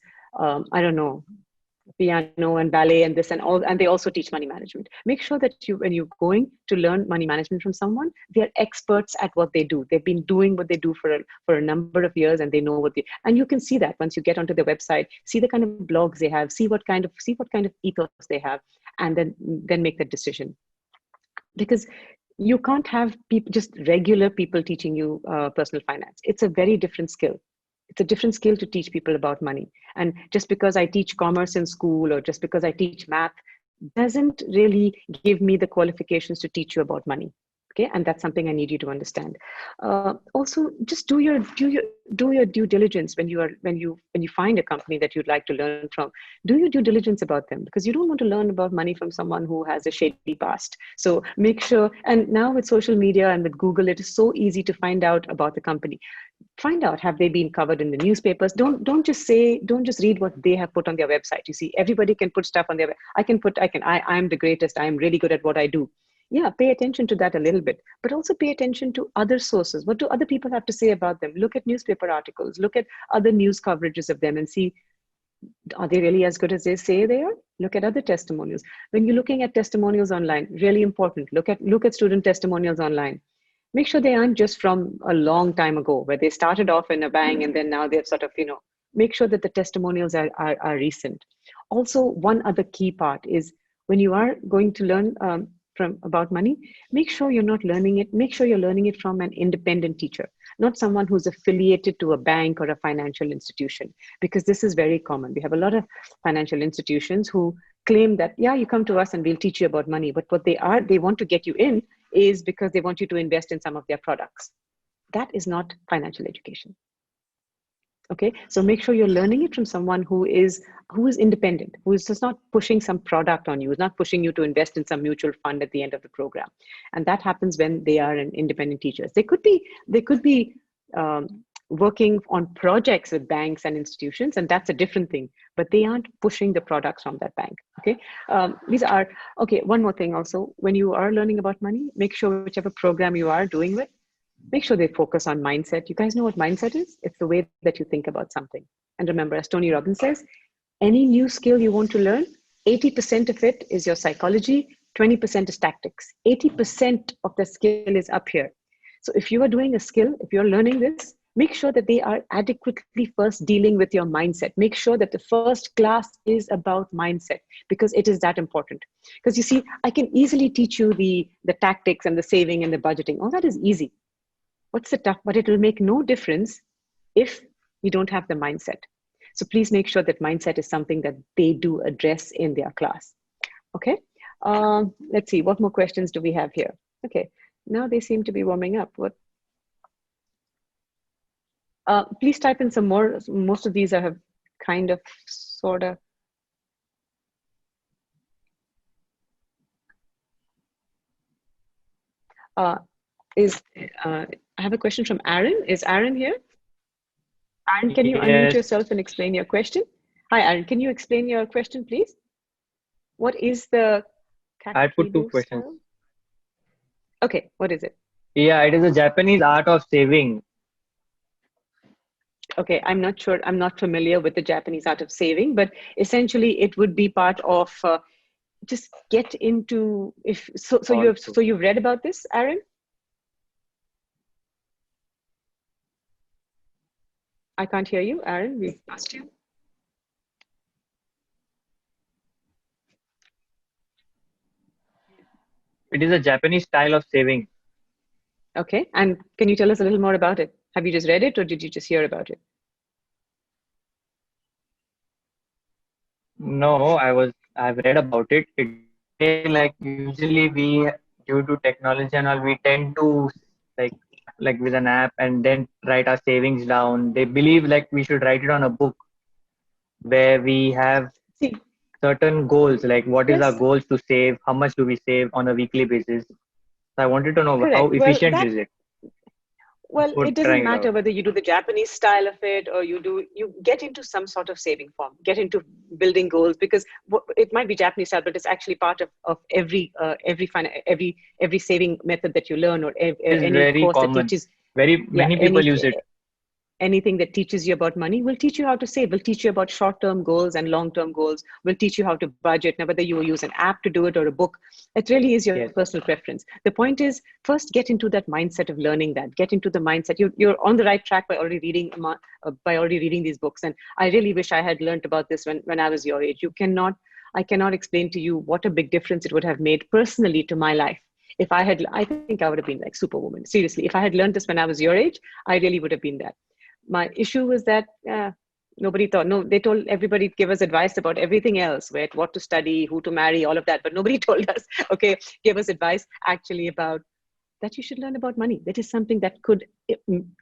piano and ballet and this and all, and they also teach money management. Make sure that when you're going to learn money management from someone, they're experts at what they do. They've been doing what they do for a number of years, and they know and you can see that once you get onto their website, see the kind of blogs they have, see what kind of ethos they have, and then make that decision. Because you can't have just regular people teaching you personal finance. It's a very different skill. It's a different skill to teach people about money. And just because I teach commerce in school, or just because I teach math, doesn't really give me the qualifications to teach you about money. Okay, and that's something I need you to understand. Also, just do your due diligence when you find a company that you'd like to learn from. Do your due diligence about them, because you don't want to learn about money from someone who has a shady past. So make sure. And now with social media and with Google, it is so easy to find out about the company. Find out, have they been covered in the newspapers? Don't just read what they have put on their website. You see, everybody can put stuff on their. I'm the greatest. I'm really good at what I do. Yeah, pay attention to that a little bit, but also pay attention to other sources. What do other people have to say about them? Look at newspaper articles, look at other news coverages of them and see, are they really as good as they say they are? Look at other testimonials. When you're looking at testimonials online, really important, look at student testimonials online. Make sure they aren't just from a long time ago, where they started off in a bang and then now they've sort of, make sure that the testimonials are recent. Also, one other key part is when you are going to learn about money, make sure you're not learning it. Make sure you're learning it from an independent teacher, not someone who's affiliated to a bank or a financial institution, because this is very common. We have a lot of financial institutions who claim that, yeah, you come to us and we'll teach you about money. But what they want to get you in is because they want you to invest in some of their products. That is not financial education. Okay, so make sure you're learning it from someone who is independent, who is just not pushing some product on you, is not pushing you to invest in some mutual fund at the end of the program. And that happens when they are an independent teachers. They could be working on projects with banks and institutions, and that's a different thing. But they aren't pushing the products from that bank. Okay, one more thing also. When you are learning about money, make sure whichever program you are doing with, make sure they focus on mindset. You guys know what mindset is? It's the way that you think about something. And remember, as Tony Robbins says, any new skill you want to learn, 80% of it is your psychology, 20% is tactics. 80% of the skill is up here. So if you are doing a skill, if you're learning this, make sure that they are adequately first dealing with your mindset. Make sure that the first class is about mindset, because it is that important. Because you see, I can easily teach you the tactics and the saving and the budgeting. All that is easy. What's the tough? But it will make no difference if you don't have the mindset. So please make sure that mindset is something that they do address in their class. Okay. Let's see. What more questions do we have here? Okay. Now they seem to be warming up. What? Please type in some more. Most of these I have kind of, sort of. I have a question from Aaron. Is Aaron here? Aaron, can you unmute yourself and explain your question? Hi, Aaron. Can you explain your question, please? What is the... I put two questions. Style? Okay, what is it? Yeah, it is a Japanese art of saving. Okay, I'm not sure. I'm not familiar with the Japanese art of saving, but essentially it would be part of just get into... So you've read about this, Aaron? I can't hear you, Aaron. We've lost you. It is a Japanese style of saving. Okay, and can you tell us a little more about it? Have you just read it, or did you just hear about it? No, I've read about it. It like usually we, due to technology and all, we tend to like with an app and then write our savings down. They believe like we should write it on a book where we have certain goals, like what is our goals to save, how much do we save on a weekly basis. So I wanted to know how efficient is it? Well, it doesn't matter whether you do the Japanese style of it or you get into some sort of saving form, get into building goals, because it might be Japanese style, but it's actually part of every saving method that you learn, or any course that teaches. Many people use it. Anything that teaches you about money will teach you how to save, will teach you about short-term goals and long-term goals, will teach you how to budget. Now, whether you use an app to do it or a book, it really is your personal preference. The point is, first get into that mindset of learning that. Get into the mindset. You're on the right track by already reading these books. And I really wish I had learned about this when I was your age. I cannot explain to you what a big difference it would have made personally to my life. I think I would have been like Superwoman. Seriously, if I had learned this when I was your age, I really would have been that. My issue was that nobody thought, they told everybody to give us advice about everything else, what to study, who to marry, all of that. But nobody told us, give us advice actually about that you should learn about money. That is something that could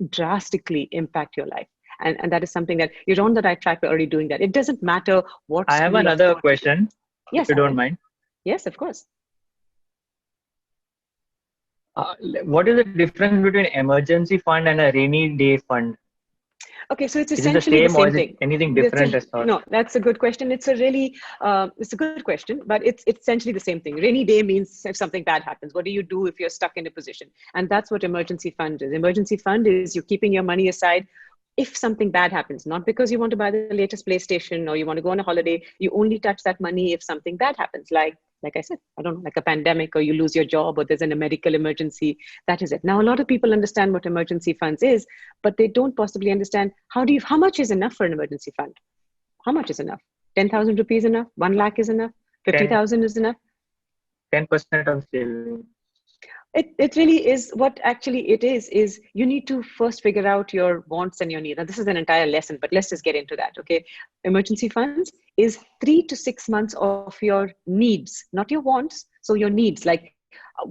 drastically impact your life. And that is something that you're on the right track by already doing that. It doesn't matter what. I have another question, yes, if you don't mind. Yes, of course. What is the difference between emergency fund and a rainy day fund? Okay, so it's essentially the same thing. Anything different as well? No, that's a good question. It's a good question, but it's essentially the same thing. Rainy day means if something bad happens. What do you do if you're stuck in a position? And that's what emergency fund is. Emergency fund is you're keeping your money aside if something bad happens, not because you want to buy the latest PlayStation or you want to go on a holiday. You only touch that money if something bad happens, like like I said, I don't know, like a pandemic, or you lose your job, or there's a medical emergency. That is it. Now, a lot of people understand what emergency funds is, but they don't possibly understand how much is enough for an emergency fund? How much is enough? 10,000 rupees enough? 1 lakh is enough? 50,000 is enough? 10% of savings. It really is. What actually it is you need to first figure out your wants and your needs. Now, this is an entire lesson, but let's just get into that. Okay. Emergency funds is 3 to 6 months of your needs, not your wants. So your needs, like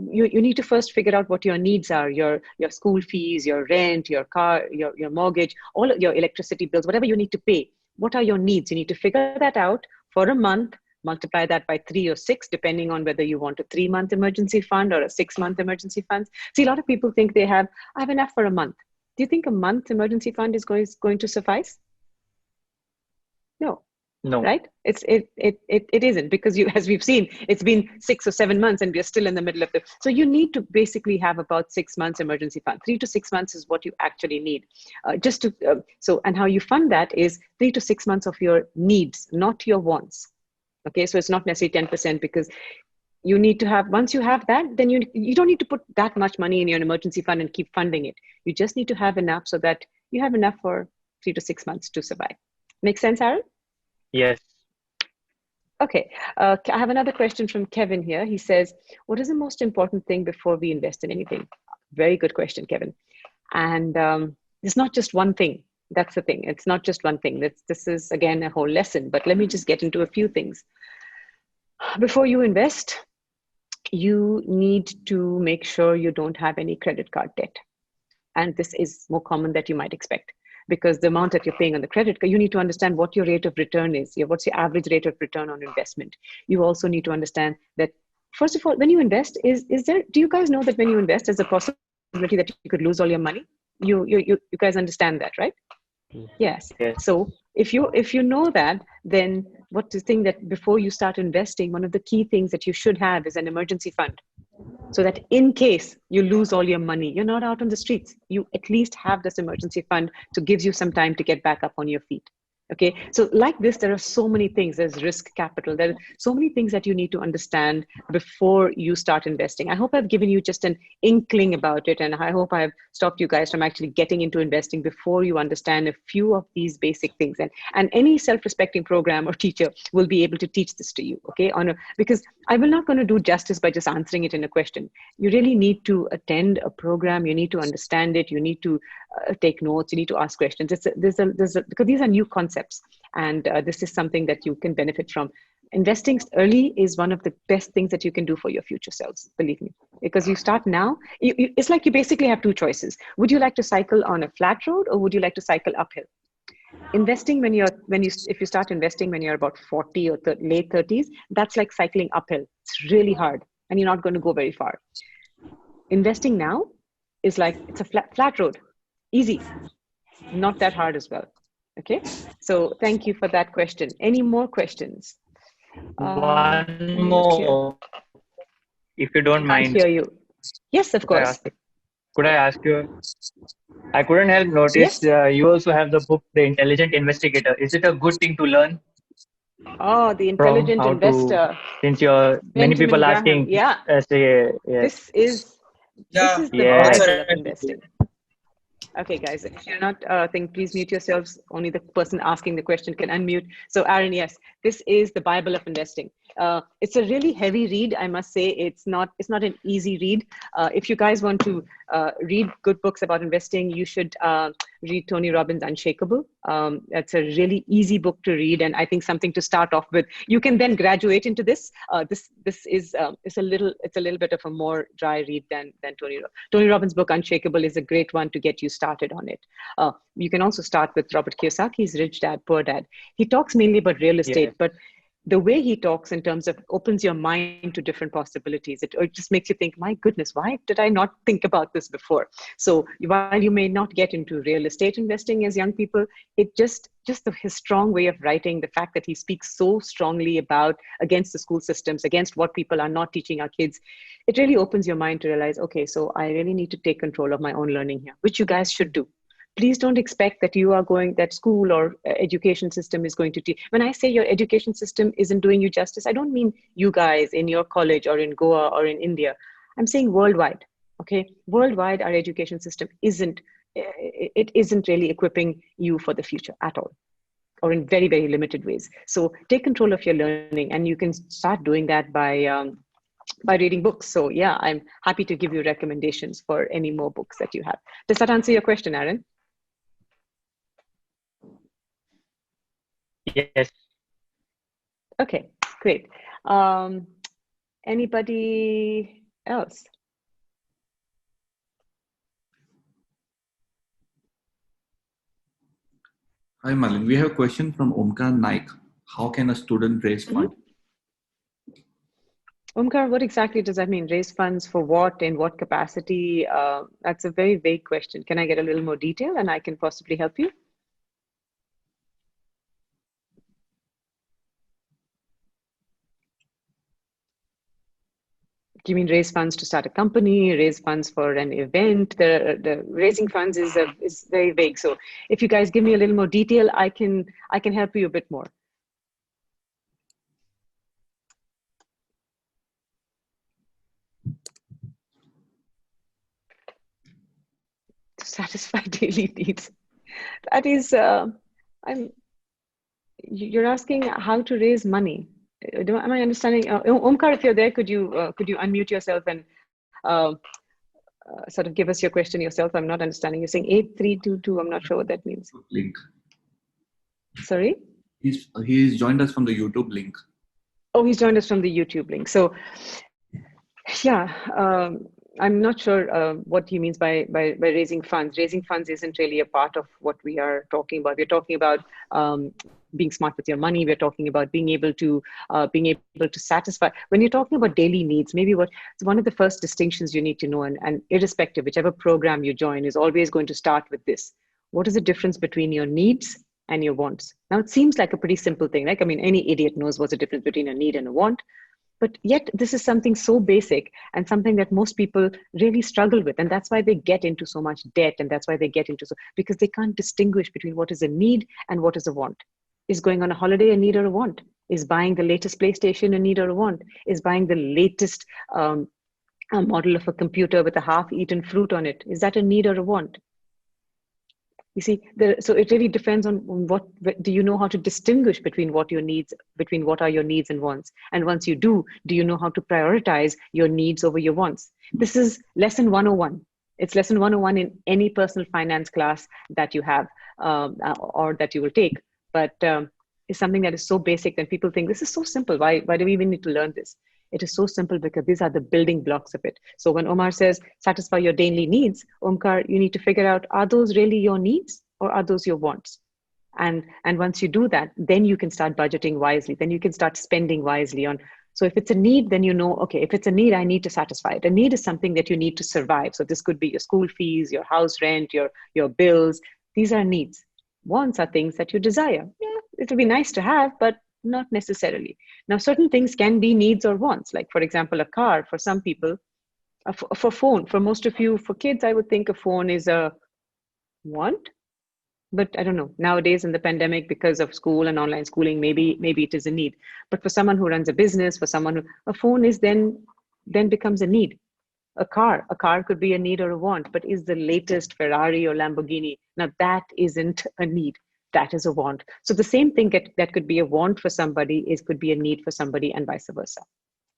you need to first figure out what your needs are, your school fees, your rent, your car, your mortgage, all of your electricity bills, whatever you need to pay. What are your needs? You need to figure that out for a month. Multiply that by 3 or 6, depending on whether you want a 3-month emergency fund or a 6-month emergency fund. See, a lot of people think I have enough for a month. Do you think a month emergency fund is going to suffice? No. Right? It isn't, because as we've seen, it's been 6 or 7 months and we're still in the middle of it. So you need to basically have about 6 months emergency fund. 3 to 6 months is what you actually need. And how you fund that is 3 to 6 months of your needs, not your wants. Okay, so it's not necessarily 10%, because you need to have, once you have that, then you don't need to put that much money in your emergency fund and keep funding it. You just need to have enough so that you have enough for 3 to 6 months to survive. Make sense, Aaron? Yes. Okay, I have another question from Kevin here. He says, what is the most important thing before we invest in anything? Very good question, Kevin. And it's not just one thing. That's the thing. It's not just one thing. This is, again, a whole lesson, but let me just get into a few things. Before you invest, you need to make sure you don't have any credit card debt. And this is more common than you might expect, because the amount that you're paying on the credit card, you need to understand what your rate of return is. What's your average rate of return on investment? You also need to understand that, first of all, when you invest, do you guys know that when you invest, there's a possibility that you could lose all your money? You guys understand that, right? Yes. So if you know that, then what to think that before you start investing, one of the key things that you should have is an emergency fund. So that in case you lose all your money, you're not out on the streets. You at least have this emergency fund to give you some time to get back up on your feet. Okay, so like this, there are so many things. There's risk capital. There are so many things that you need to understand before you start investing. I hope I've given you just an inkling about it, and I hope I've stopped you guys from actually getting into investing before you understand a few of these basic things. And any self-respecting program or teacher will be able to teach this to you, okay? Because I will not going to do justice by just answering it in a question. You really need to attend a program. You need to understand it. You need to take notes. You need to ask questions. Because these are new concepts, and this is something that you can benefit from. Investing early is one of the best things that you can do for your future selves, believe me, because you start now. It's like you basically have two choices. Would you like to cycle on a flat road, or would you like to cycle uphill? Investing if you start investing when you're about 40 or late 30s, that's like cycling uphill. It's really hard, and you're not going to go very far. Investing now is like, it's a flat road. Easy, not that hard as well. Okay, so thank you for that question. Any more questions? One more, if you don't mind. I can't hear you. Yes, of course. Could I ask you? I couldn't help notice. Yes? You also have the book, The Intelligent Investigator. Is it a good thing to learn? Oh, The Intelligent Investor. Since many people Graham. asking. Yeah. Yes. This is the Bible of investing. Okay, guys, if you're not please mute yourselves. Only the person asking the question can unmute. So Aaron, yes, this is the Bible of investing. It's a really heavy read, I must say. It's not an easy read. If you guys want to read good books about investing, you should read Tony Robbins' Unshakable. It's a really easy book to read, and I think something to start off with. You can then graduate into this. This is it's a little bit of a more dry read than Tony Robbins' book Unshakable is a great one to get you started on it. You can also start with Robert Kiyosaki's Rich Dad, Poor Dad. He talks mainly about real estate, but the way he talks in terms of opens your mind to different possibilities. It just makes you think, my goodness, why did I not think about this before? So while you may not get into real estate investing as young people, it just his strong way of writing, the fact that he speaks so strongly against the school systems, against what people are not teaching our kids, it really opens your mind to realize, okay, so I really need to take control of my own learning here, which you guys should do. Please don't expect that that school or education system is going to teach. When I say your education system isn't doing you justice, I don't mean you guys in your college or in Goa or in India. I'm saying worldwide. Okay, worldwide, our education system isn't really equipping you for the future at all, or in very, very limited ways. So take control of your learning, and you can start doing that by reading books. So yeah, I'm happy to give you recommendations for any more books that you have. Does that answer your question, Aaron? Yes. Okay, great. Anybody else? Hi, Malin. We have a question from Omkar Naik. How can a student raise funds? Omkar, what exactly does that mean? Raise funds for what? In what capacity? That's a very vague question. Can I get a little more detail and I can possibly help you? Do you mean raise funds to start a company, raise funds for an event? The raising funds is very vague. So if you guys give me a little more detail, I can help you a bit more. To satisfy daily needs. That is, you're asking how to raise money. Am I understanding? Omkar, if you're there, could you unmute yourself and sort of give us your question yourself? I'm not understanding. You're saying 8322. I'm not sure what that means. Link. Sorry? He's joined us from the YouTube link. Oh, he's joined us from the YouTube link. So, yeah, I'm not sure what he means by raising funds. Raising funds isn't really a part of what we are talking about. We're talking about being smart with your money. We're talking about being able to satisfy. When you're talking about daily needs, maybe one of the first distinctions you need to know, and irrespective, whichever program you join, is always going to start with this. What is the difference between your needs and your wants? Now, it seems like a pretty simple thing, right? I mean, any idiot knows what's the difference between a need and a want. But yet, this is something so basic and something that most people really struggle with. And that's why they get into so much debt. And that's why they get into because they can't distinguish between what is a need and what is a want. Is going on a holiday a need or a want? Is buying the latest PlayStation a need or a want? Is buying the latest model of a computer with a half-eaten fruit on it? Is that a need or a want? You see, so it really depends on what do you know how to distinguish between what are your needs and wants. And once you do you know how to prioritize your needs over your wants? This is lesson 101. It's lesson 101 in any personal finance class that you have or that you will take. But it's something that is so basic that people think this is so simple. Why do we even need to learn this? It is so simple because these are the building blocks of it. So when Omar says satisfy your daily needs, Omkar, you need to figure out, are those really your needs or are those your wants? And once you do that, then you can start budgeting wisely. Then you can start spending wisely on. So if it's a need, then you know, okay, if it's a need, I need to satisfy it. A need is something that you need to survive. So this could be your school fees, your house rent, your bills. These are needs. Wants are things that you desire. Yeah, it'll be nice to have, but not necessarily. Now, certain things can be needs or wants, like, for example, a car for some people, for phone, for most of you, for kids, I would think a phone is a want, but I don't know. Nowadays in the pandemic, because of school and online schooling, maybe it is a need. But for someone who runs a business, for someone a phone is then becomes a need. A car could be a need or a want, but is the latest Ferrari or Lamborghini? Now that isn't a need. That is a want. So the same thing that could be a want for somebody could be a need for somebody, and vice versa.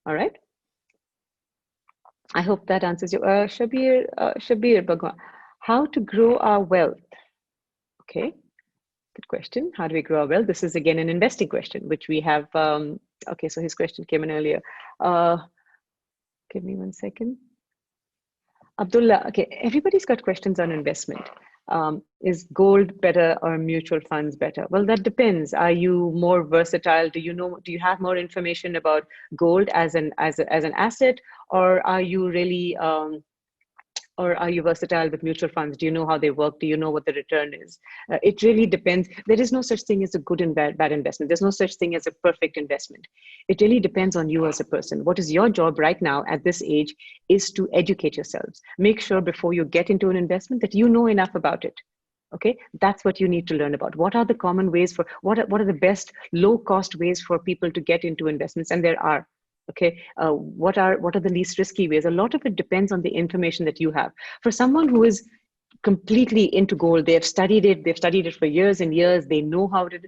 All right. I hope that answers you. Shabir Bhagwan, how to grow our wealth? Okay, good question. How do we grow our wealth? This is again an investing question, which we have. Okay, so his question came in earlier. Give me 1 second. Abdullah, okay, everybody's got questions on investment. Is gold better or mutual funds better? Well, that depends. Are you more versatile? Do you have more information about gold as an asset, or are you really or are you versatile with mutual funds? Do you know how they work? Do you know what the return is? It really depends. There is no such thing as a good and bad investment. There's no such thing as a perfect investment. It really depends on you as a person. What is your job right now at this age is to educate yourselves. Make sure before you get into an investment that you know enough about it. Okay, that's what you need to learn about. What are the common ways for, what are the best low cost ways for people to get into investments? And there are. Okay, what are the least risky ways? A lot of it depends on the information that you have. For someone who is completely into gold, they've studied it for years and years, they know how to,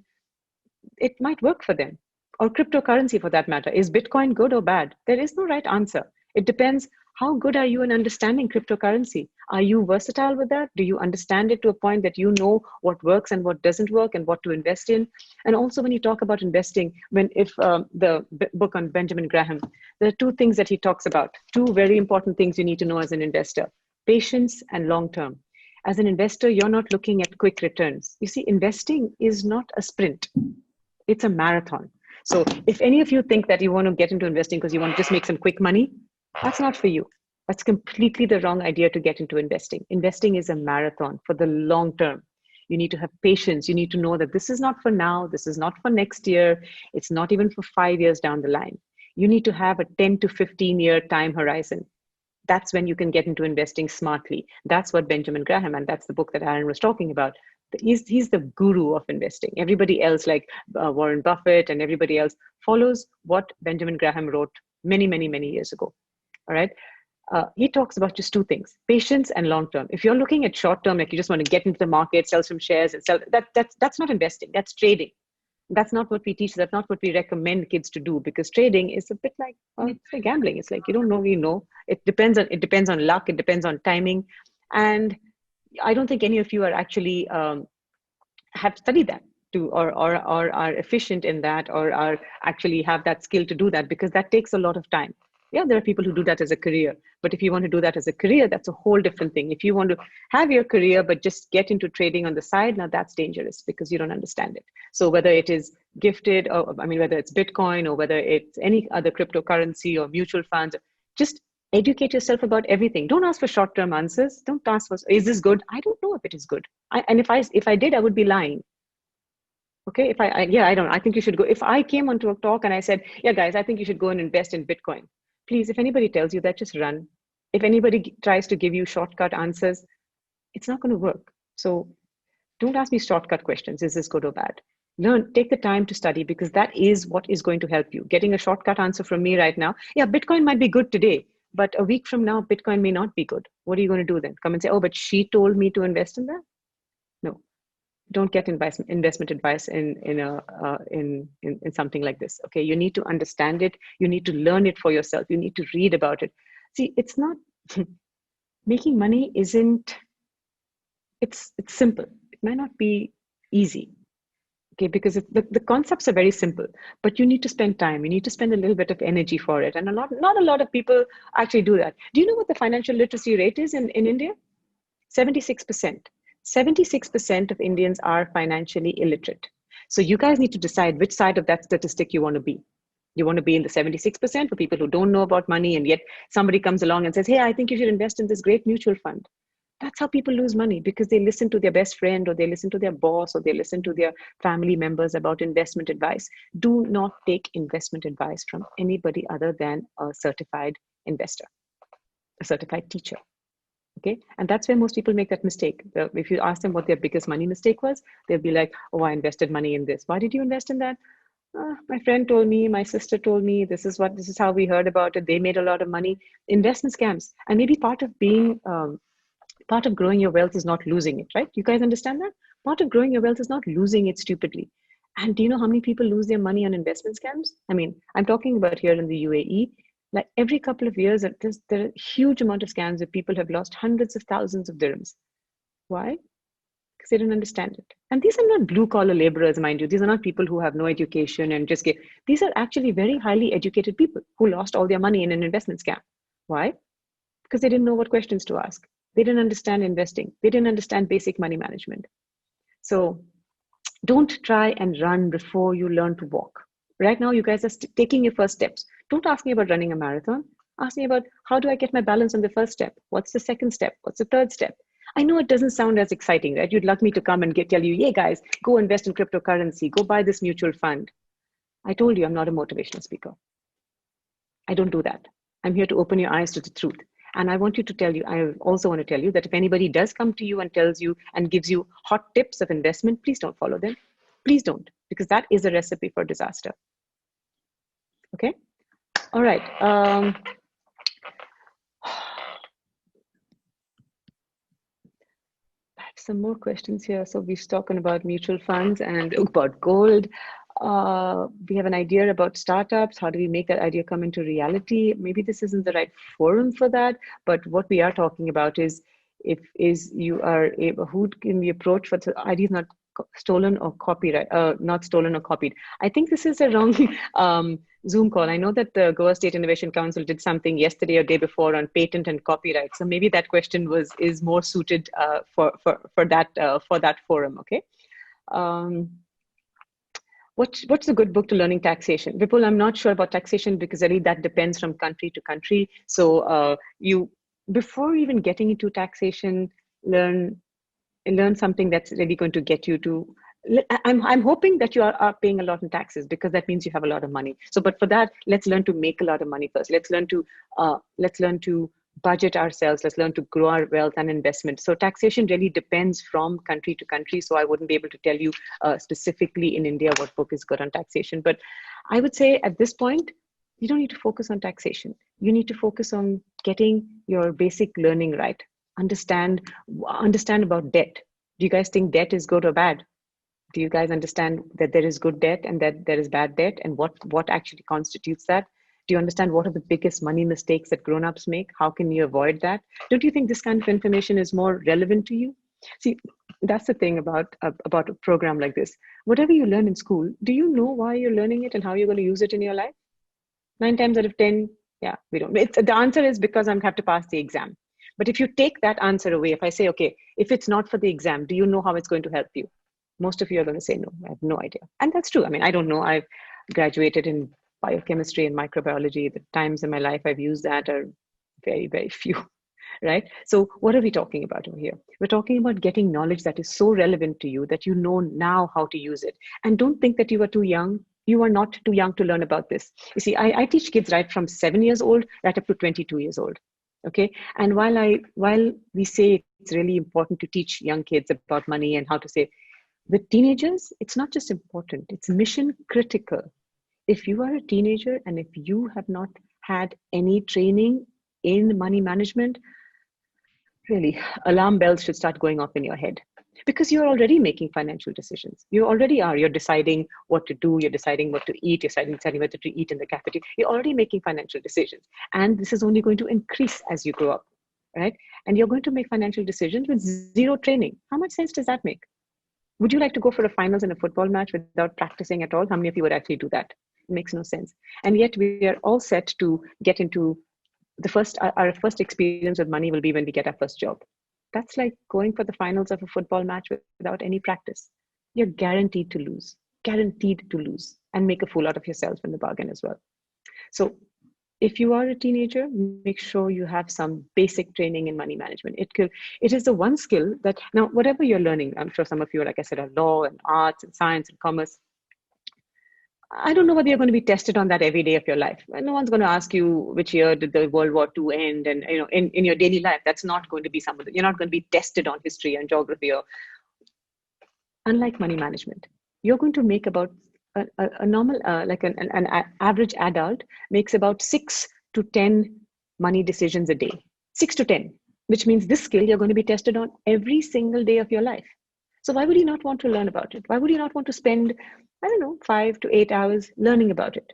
it might work for them. Or cryptocurrency for that matter. Is Bitcoin good or bad? There is no right answer. It depends, how good are you in understanding cryptocurrency? Are you versatile with that? Do you understand it to a point that you know what works and what doesn't work and what to invest in? And also when you talk about investing, the book on Benjamin Graham, there are two things that he talks about, two very important things you need to know as an investor: patience and long term. As an investor, you're not looking at quick returns. You see, investing is not a sprint. It's a marathon. So if any of you think that you want to get into investing because you want to just make some quick money, that's not for you. That's completely the wrong idea to get into investing. Investing is a marathon for the long term. You need to have patience. You need to know that this is not for now. This is not for next year. It's not even for 5 years down the line. You need to have a 10 to 15 year time horizon. That's when you can get into investing smartly. That's what Benjamin Graham, and that's the book that Aaron was talking about. He's the guru of investing. Everybody else, like Warren Buffett and everybody else, follows what Benjamin Graham wrote many, many, many years ago. All right. He talks about just two things: patience and long term. If you're looking at short term, like you just want to get into the market, sell some shares and sell, that's not investing. That's trading. That's not what we teach. That's not what we recommend kids to do, because trading is a bit like, well, it's like gambling. It's like you don't know, you know. It depends on luck. It depends on timing, and I don't think any of you are actually have studied that or are efficient in that, or are actually have that skill to do that, because that takes a lot of time. Yeah, there are people who do that as a career, but if you want to do that as a career, that's a whole different thing. If you want to have your career but just get into trading on the side, now that's dangerous because you don't understand it. So whether it is gifted, or whether it's Bitcoin or whether it's any other cryptocurrency or mutual funds, just educate yourself about everything. Don't ask for short-term answers. Don't ask for, is this good? I don't know if it is good. And if I did, I would be lying. Okay, I think you should go. If I came onto a talk and I said, yeah, guys, I think you should go and invest in Bitcoin. Please, if anybody tells you that, just run. If anybody tries to give you shortcut answers, it's not going to work. So don't ask me shortcut questions. Is this good or bad? Learn, take the time to study, because that is what is going to help you. Getting a shortcut answer from me right now, yeah, Bitcoin might be good today, but a week from now, Bitcoin may not be good. What are you going to do then? Come and say, oh, but she told me to invest in that? No. Don't get investment advice in something like this. Okay, you need to understand it. You need to learn it for yourself. You need to read about it. See, it's not making money isn't. It's simple. It might not be easy. Okay, because the concepts are very simple, but you need to spend time. You need to spend a little bit of energy for it, and not a lot of people actually do that. Do you know what the financial literacy rate is in India? 76%. 76% of Indians are financially illiterate. So you guys need to decide which side of that statistic you want to be. You want to be in the 76% for people who don't know about money, and yet somebody comes along and says, hey, I think you should invest in this great mutual fund. That's how people lose money, because they listen to their best friend, or they listen to their boss, or they listen to their family members about investment advice. Do not take investment advice from anybody other than a certified investor, a certified teacher. Okay, and that's where most people make that mistake. If you ask them what their biggest money mistake was, they'll be like, oh, I invested money in this. Why did you invest in that? My friend told me, my sister told me, this is how we heard about it. They made a lot of money. Investment scams. And maybe part of growing your wealth is not losing it, right? You guys understand that? Part of growing your wealth is not losing it stupidly. And do you know how many people lose their money on investment scams? I'm talking about here in the UAE. Like every couple of years, there are a huge amount of scams where people have lost hundreds of thousands of dirhams. Why? Because they didn't understand it. And these are not blue collar laborers, mind you. These are not people who have no education and just get. These are actually very highly educated people who lost all their money in an investment scam. Why? Because they didn't know what questions to ask. They didn't understand investing. They didn't understand basic money management. So don't try and run before you learn to walk. Right now, you guys are taking your first steps. Don't ask me about running a marathon. Ask me about, how do I get my balance on the first step? What's the second step? What's the third step? I know it doesn't sound as exciting, right? You'd like me to come and tell you, yeah, guys, go invest in cryptocurrency. Go buy this mutual fund. I told you I'm not a motivational speaker. I don't do that. I'm here to open your eyes to the truth. And I want you to tell you, I also want to tell you that if anybody does come to you and tells you and gives you hot tips of investment, please don't follow them. Please don't, because that is a recipe for disaster. Okay. All right. I have some more questions here. So we've spoken about mutual funds and about gold. We have an idea about startups. How do we make that idea come into reality? Maybe this isn't the right forum for that, but what we are talking about is you are able, who can we approach for the idea is not stolen or copyright, not stolen or copied. I think this is a wrong Zoom call. I know that the Goa State Innovation Council did something yesterday or day before on patent and copyright. So maybe that question is more suited for that forum. Okay. What's a good book to learning taxation? Vipul, I'm not sure about taxation because really that depends from country to country. So before even getting into taxation, learn something that's really going to get you to. I'm hoping that you are paying a lot in taxes because that means you have a lot of money. So, but for that, let's learn to make a lot of money first. Let's learn to budget ourselves. Let's learn to grow our wealth and investment. So taxation really depends from country to country. So I wouldn't be able to tell you specifically in India what book is good on taxation. But I would say at this point, you don't need to focus on taxation. You need to focus on getting your basic learning right. Understand about debt. Do you guys think debt is good or bad? Do you guys understand that there is good debt and that there is bad debt, and what actually constitutes that? Do you understand what are the biggest money mistakes that grown-ups make? How can you avoid that? Don't you think this kind of information is more relevant to you? See, that's the thing about a program like this. Whatever you learn in school, do you know why you're learning it and how you're going to use it in your life? 9 times out of 10, yeah, we don't. The answer is because I have to pass the exam. But if you take that answer away, if I say, okay, if it's not for the exam, do you know how it's going to help you? Most of you are going to say, no, I have no idea. And that's true. I mean, I don't know. I've graduated in biochemistry and microbiology. The times in my life I've used that are very, very few, right? So what are we talking about over here? We're talking about getting knowledge that is so relevant to you that you know now how to use it. And don't think that you are too young. You are not too young to learn about this. You see, I teach kids right from 7 years old right up to 22 years old. Okay. And while we say it's really important to teach young kids about money and how to save, with teenagers, it's not just important, it's mission critical. If you are a teenager and if you have not had any training in money management, really, alarm bells should start going off in your head. Because you're already making financial decisions. You already are. You're deciding what to do. You're deciding what to eat. You're deciding whether to eat in the cafeteria. You're already making financial decisions. And this is only going to increase as you grow up, right? And you're going to make financial decisions with zero training. How much sense does that make? Would you like to go for a finals in a football match without practicing at all? How many of you would actually do that? It makes no sense. And yet we are all set to get into our first experience with money will be when we get our first job. That's like going for the finals of a football match without any practice. You're guaranteed to lose, and make a fool out of yourself in the bargain as well. So if you are a teenager, make sure you have some basic training in money management. It is the one skill that, now, whatever you're learning, I'm sure some of you, like I said, are law and arts and science and commerce. I don't know whether you're going to be tested on that every day of your life. No one's going to ask you which year did the World War II end, and in your daily life, that's not going to be something. You're not going to be tested on history and geography. Or unlike money management, you're going to make about a normal, like an average adult makes about 6 to 10 money decisions a day. 6 to 10, which means this skill you're going to be tested on every single day of your life. So why would you not want to learn about it? Why would you not want to spend, 5 to 8 hours learning about it?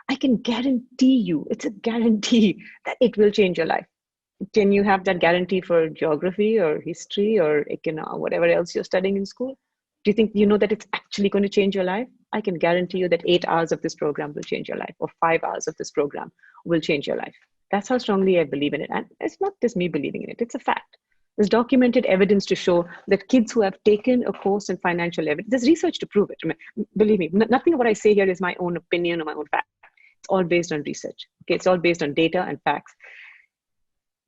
I can guarantee you, it's a guarantee that it will change your life. Can you have that guarantee for geography or history or whatever else you're studying in school? Do you think you know that it's actually going to change your life? I can guarantee you that 8 hours of this program will change your life, or 5 hours of this program will change your life. That's how strongly I believe in it. And it's not just me believing in it, it's a fact. There's documented evidence to show that kids who have taken a course in financial evidence, there's research to prove it. I mean, believe me, nothing of what I say here is my own opinion or my own fact. It's all based on research. Okay, it's all based on data and facts.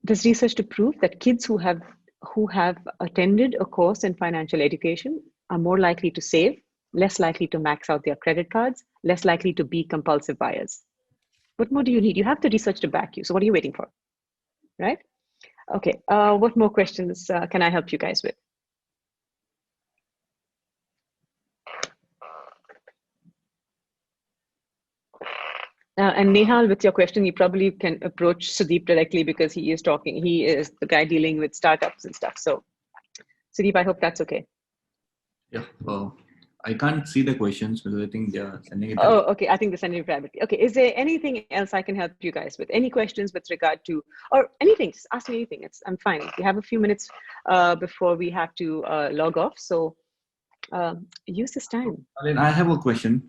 There's research to prove that kids who have attended a course in financial education are more likely to save, less likely to max out their credit cards, less likely to be compulsive buyers. What more do you need? You have the research to back you. So what are you waiting for, right? Okay. What more questions can I help you guys with? And Nehal, with your question, you probably can approach Sudeep directly because he is talking. He is the guy dealing with startups and stuff. So, Sudeep, I hope that's okay. Yeah. I can't see the questions because I think they are sending it. Oh, okay. I think they're sending it privately. Okay. Is there anything else I can help you guys with? Any questions with regard to, or anything? Just ask me anything. I'm fine. We have a few minutes before we have to log off. So use this time. I have a question.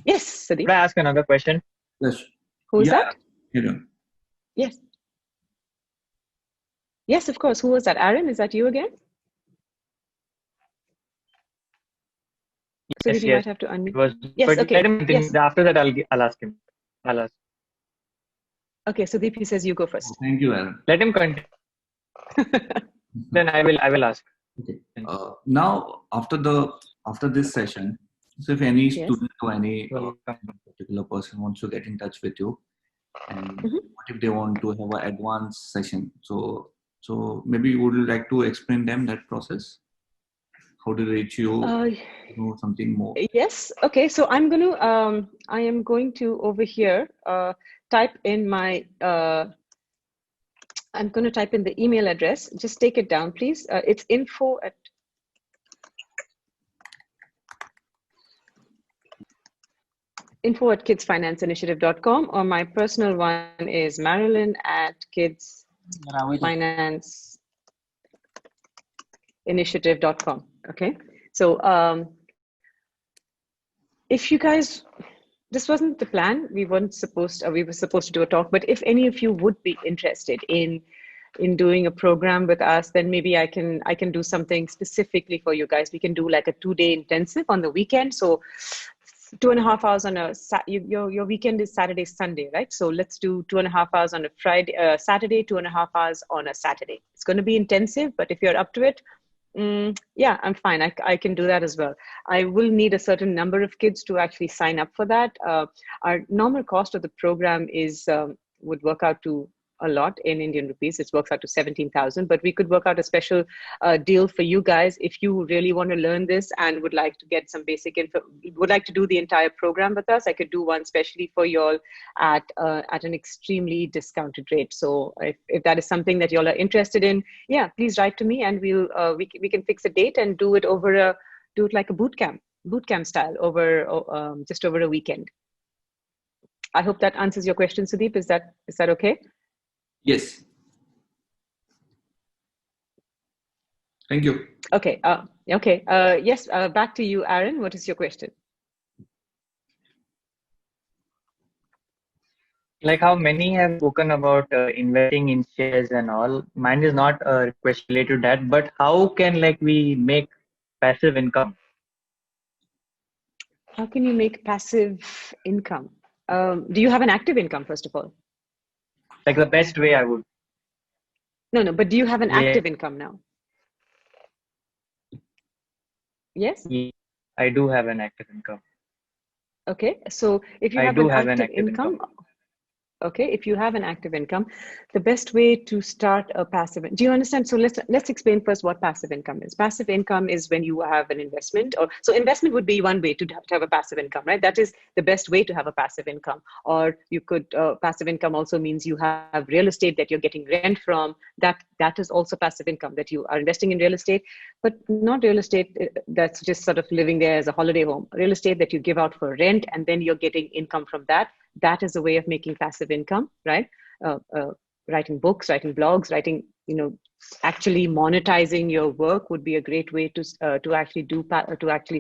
Yes, Sudeep. Could I ask another question? Yes. Who is that? Yes. Yes, of course. Who was that? Aaron, is that you again? So Yes, you yes. might have to unmute. It was, Yes, but okay. let him continue. Yes. After that, I'll ask him. I'll ask. Okay, Sudeep, he says you go first. Thank you, Aaron. Let him continue. Then I will ask. Okay. Now, after this session, so if any student or any particular person wants to get in touch with you, and what if they want to have an advanced session? So maybe you would like to explain them that process. How to reach you? Know something more. Yes. Okay. So I am going to over here type in my. I'm going to type in the email address. Just take it down, please. It's info@kidsfinanceinitiative.com, or my personal one is marilyn@kidsfinanceinitiative.com. Okay. So if you guys, this wasn't the plan. We were supposed to do a talk, but if any of you would be interested in doing a program with us, then maybe I can do something specifically for you guys. We can do like a 2-day intensive on the weekend. So 2.5 hours on your weekend is Saturday, Sunday, right? So let's do 2.5 hours on a Friday, Saturday, 2.5 hours on a Saturday. It's going to be intensive, but if you're up to it, yeah, I'm fine. I can do that as well. I will need a certain number of kids to actually sign up for that. Our normal cost of the program is would work out to a lot in Indian rupees. It works out to 17,000, but we could work out a special deal for you guys if you really want to learn this and would like to get some basic info, would like to do the entire program with us. I could do one specially for y'all at an extremely discounted rate. So if that is something that y'all are interested in, yeah, please write to me and we can fix a date and do it like a boot camp style over just over a weekend. I hope that answers your question, Sudeep. Is that okay? Yes. Thank you. Okay. Yes. Back to you, Aaron. What is your question? Like how many have spoken about investing in shares and all. Mine is not a question related to that, but how can we make passive income? How can you make passive income? Do you have an active income, first of all? Like the best way I would. No, but do you have an active income now? Yes? I do have an active income. Okay, so if you have an active income. Okay, if you have an active income, the best way to start a passive, do you understand? So let's explain first what passive income is. Passive income is when you have an investment, so investment would be one way to have a passive income, right? That is the best way to have a passive income. Or you could, passive income also means you have real estate that you're getting rent from. That is also passive income, that you are investing in real estate, but not real estate that's just sort of living there as a holiday home. Real estate that you give out for rent and then you're getting income from that. That is a way of making passive income, right? Writing books, writing blogs, actually monetizing your work would be a great way to actually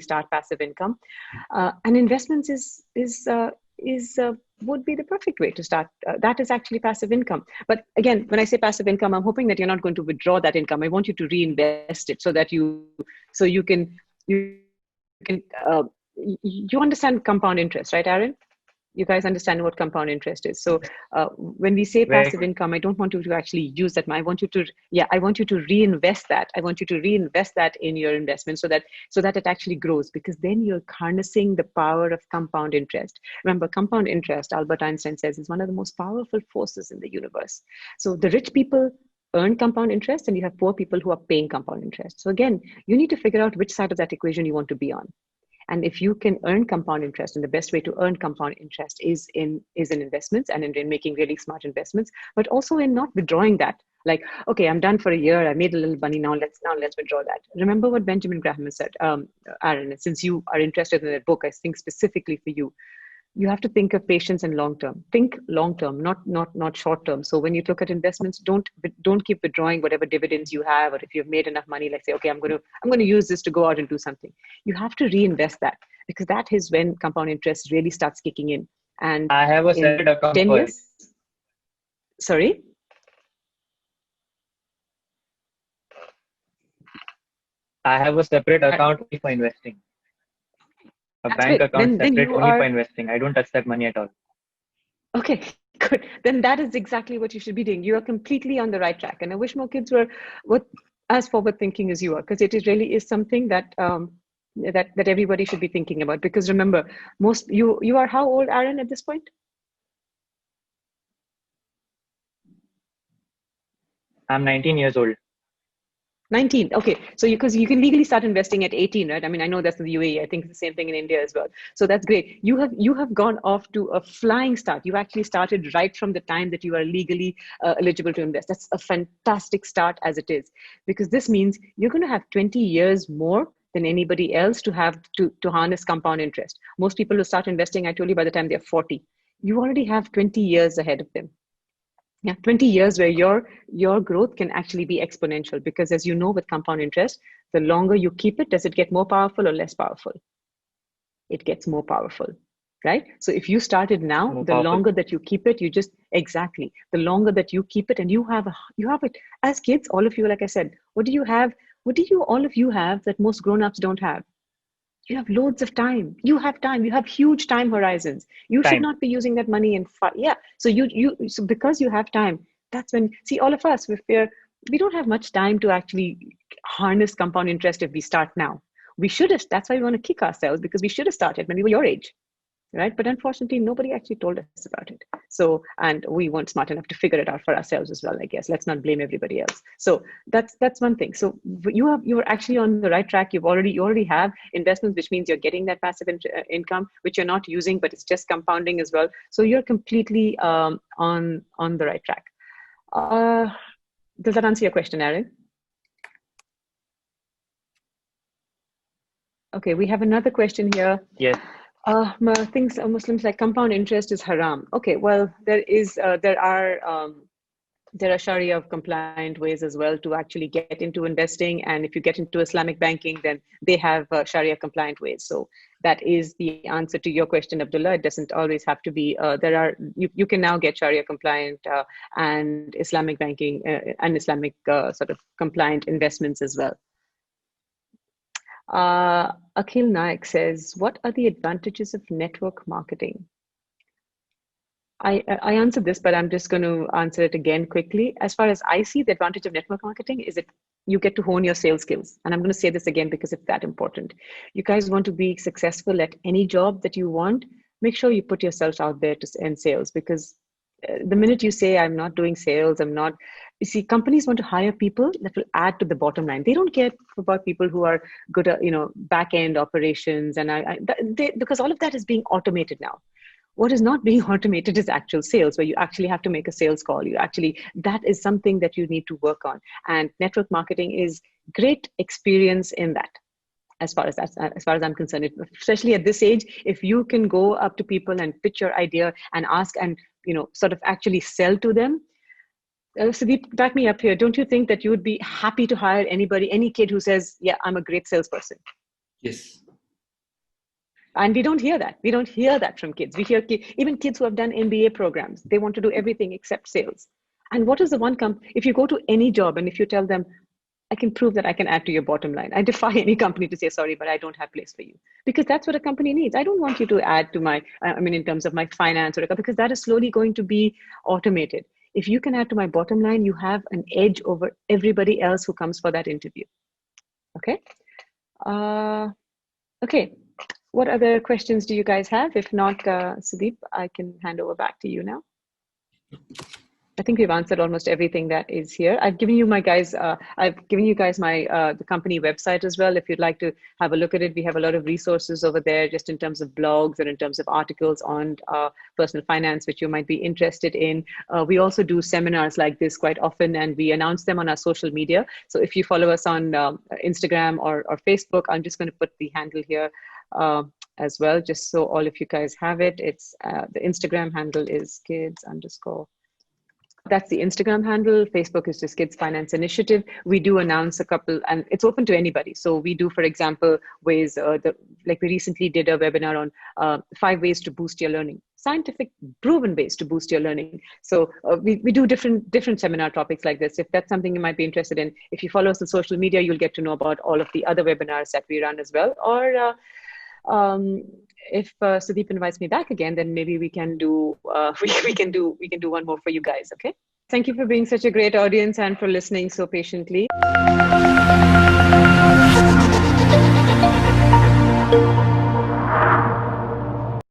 start passive income. And investments would be the perfect way to start. That is actually passive income. But again, when I say passive income, I'm hoping that you're not going to withdraw that income. I want you to reinvest it so that you understand compound interest, right, Aaron? You guys understand what compound interest is. So when we say passive income, I don't want you to actually use that. I want you to reinvest that. I want you to reinvest that in your investment so that it actually grows, because then you're harnessing the power of compound interest. Remember, compound interest, Albert Einstein says, is one of the most powerful forces in the universe. So the rich people earn compound interest and you have poor people who are paying compound interest. So again, you need to figure out which side of that equation you want to be on. And if you can earn compound interest, and the best way to earn compound interest is in investments and in making really smart investments, but also in not withdrawing that. Like, okay, I'm done for a year. I made a little money. Now let's withdraw that. Remember what Benjamin Graham has said, Aaron. Since you are interested in that book, I think specifically for you, you have to think of patience and long term. Think long term, not short term. So when you look at investments, don't keep withdrawing whatever dividends you have, or if you've made enough money, like say, okay, I'm going to use this to go out and do something. You have to reinvest that, because that is when compound interest really starts kicking in. And I have a separate account 10 for years. it. Sorry. I have a separate account only for investing. A That's bank great. account Then separate you only are for investing. I don't touch that money at all. okay. Good. Then that is exactly what you should be doing. You are completely on the right track. And I wish more kids were as forward thinking as you are, because it really is something that that everybody should be thinking about. Because remember, you are how old, Aaron, at this point? I'm 19 years old. 19. Okay. So because you can legally start investing at 18, right? I mean, I know that's in the UAE. I think it's the same thing in India as well. So that's great. You have gone off to a flying start. You actually started right from the time that you are legally eligible to invest. That's a fantastic start as it is, because this means you're going to have 20 years more than anybody else to have to harness compound interest. Most people who start investing, I told you, by the time they're 40, you already have 20 years ahead of them. Yeah, 20 years where your growth can actually be exponential, because as you know, with compound interest, the longer you keep it, does it get more powerful or less powerful? It gets more powerful, right? So if you started now, More the powerful. longer that you keep it, the longer that you keep it, and you have it as kids, all of you, like I said, what do you have? What do all of you have that most grown-ups don't have? You have loads of time. You have time. You have huge time horizons. You should Time. not be using that money in yeah. So so because you have time, that's when, see, all of us, we don't have much time to actually harness compound interest if we start now. We should have. That's why we want to kick ourselves, because we should have started when we were your age, right? But unfortunately, nobody actually told us about it. So, and we weren't smart enough to figure it out for ourselves as well, I guess. Let's not blame everybody else. So that's one thing. So you're actually on the right track. You already have investments, which means you're getting that passive income, which you're not using, but it's just compounding as well. So you're completely on the right track. Does that answer your question, Aaron? Okay, we have another question here. Yes. Things Muslims like compound interest is haram. Okay, well, there are Sharia compliant ways as well to actually get into investing, and if you get into Islamic banking, then they have Sharia compliant ways. So that is the answer to your question, Abdullah. It doesn't always have to be. You can now get Sharia compliant and Islamic banking and Islamic sort of compliant investments as well. Akhil Naik says, what are the advantages of network marketing? I answered this, but I'm just going to answer it again quickly. As far as I see, the advantage of network marketing is that you get to hone your sales skills. And I'm going to say this again because it's that important. You guys want to be successful at any job that you want, make sure you put yourself out there in sales, because the minute you say, I'm not doing sales, you see, companies want to hire people that will add to the bottom line. They don't care about people who are good at, back end operations. And because all of that is being automated now. What is not being automated is actual sales, where you actually have to make a sales call. That is something that you need to work on. And network marketing is great experience in that. As far as I'm concerned, especially at this age, if you can go up to people and pitch your idea and ask and, sort of actually sell to them. Sudeep, back me up here. Don't you think that you would be happy to hire any kid who says, yeah, I'm a great salesperson? Yes. And we don't hear that. We don't hear that from kids. We hear even kids who have done MBA programs. They want to do everything except sales. And what is the one if you go to any job and if you tell them, I can prove that I can add to your bottom line, I defy any company to say, sorry, but I don't have place for you. Because that's what a company needs. I don't want you to add to in terms of my finance, because that is slowly going to be automated. If you can add to my bottom line, you have an edge over everybody else who comes for that interview. Okay. Okay. What other questions do you guys have? If not, Sudeep, I can hand over back to you now. I think we've answered almost everything that is here. I've given you guys my the company website as well. If you'd like to have a look at it, we have a lot of resources over there, just in terms of blogs and in terms of articles on personal finance, which you might be interested in. We also do seminars like this quite often, and we announce them on our social media. So if you follow us on Instagram or Facebook, I'm just going to put the handle here as well, just so all of you guys have it. It's the Instagram handle is kids underscore. That's the Instagram handle. Facebook is just Kids Finance Initiative. We do announce a couple, and it's open to anybody. So we do, for example, ways like we recently did a webinar on 5 ways to boost your learning, scientific proven ways to boost your learning. So we do different seminar topics like this. If that's something you might be interested in, if you follow us on social media, you'll get to know about all of the other webinars that we run as well. Or if Sudeep invites me back again, then maybe we can do we can do one more for you guys. Okay. Thank you for being such a great audience and for listening so patiently.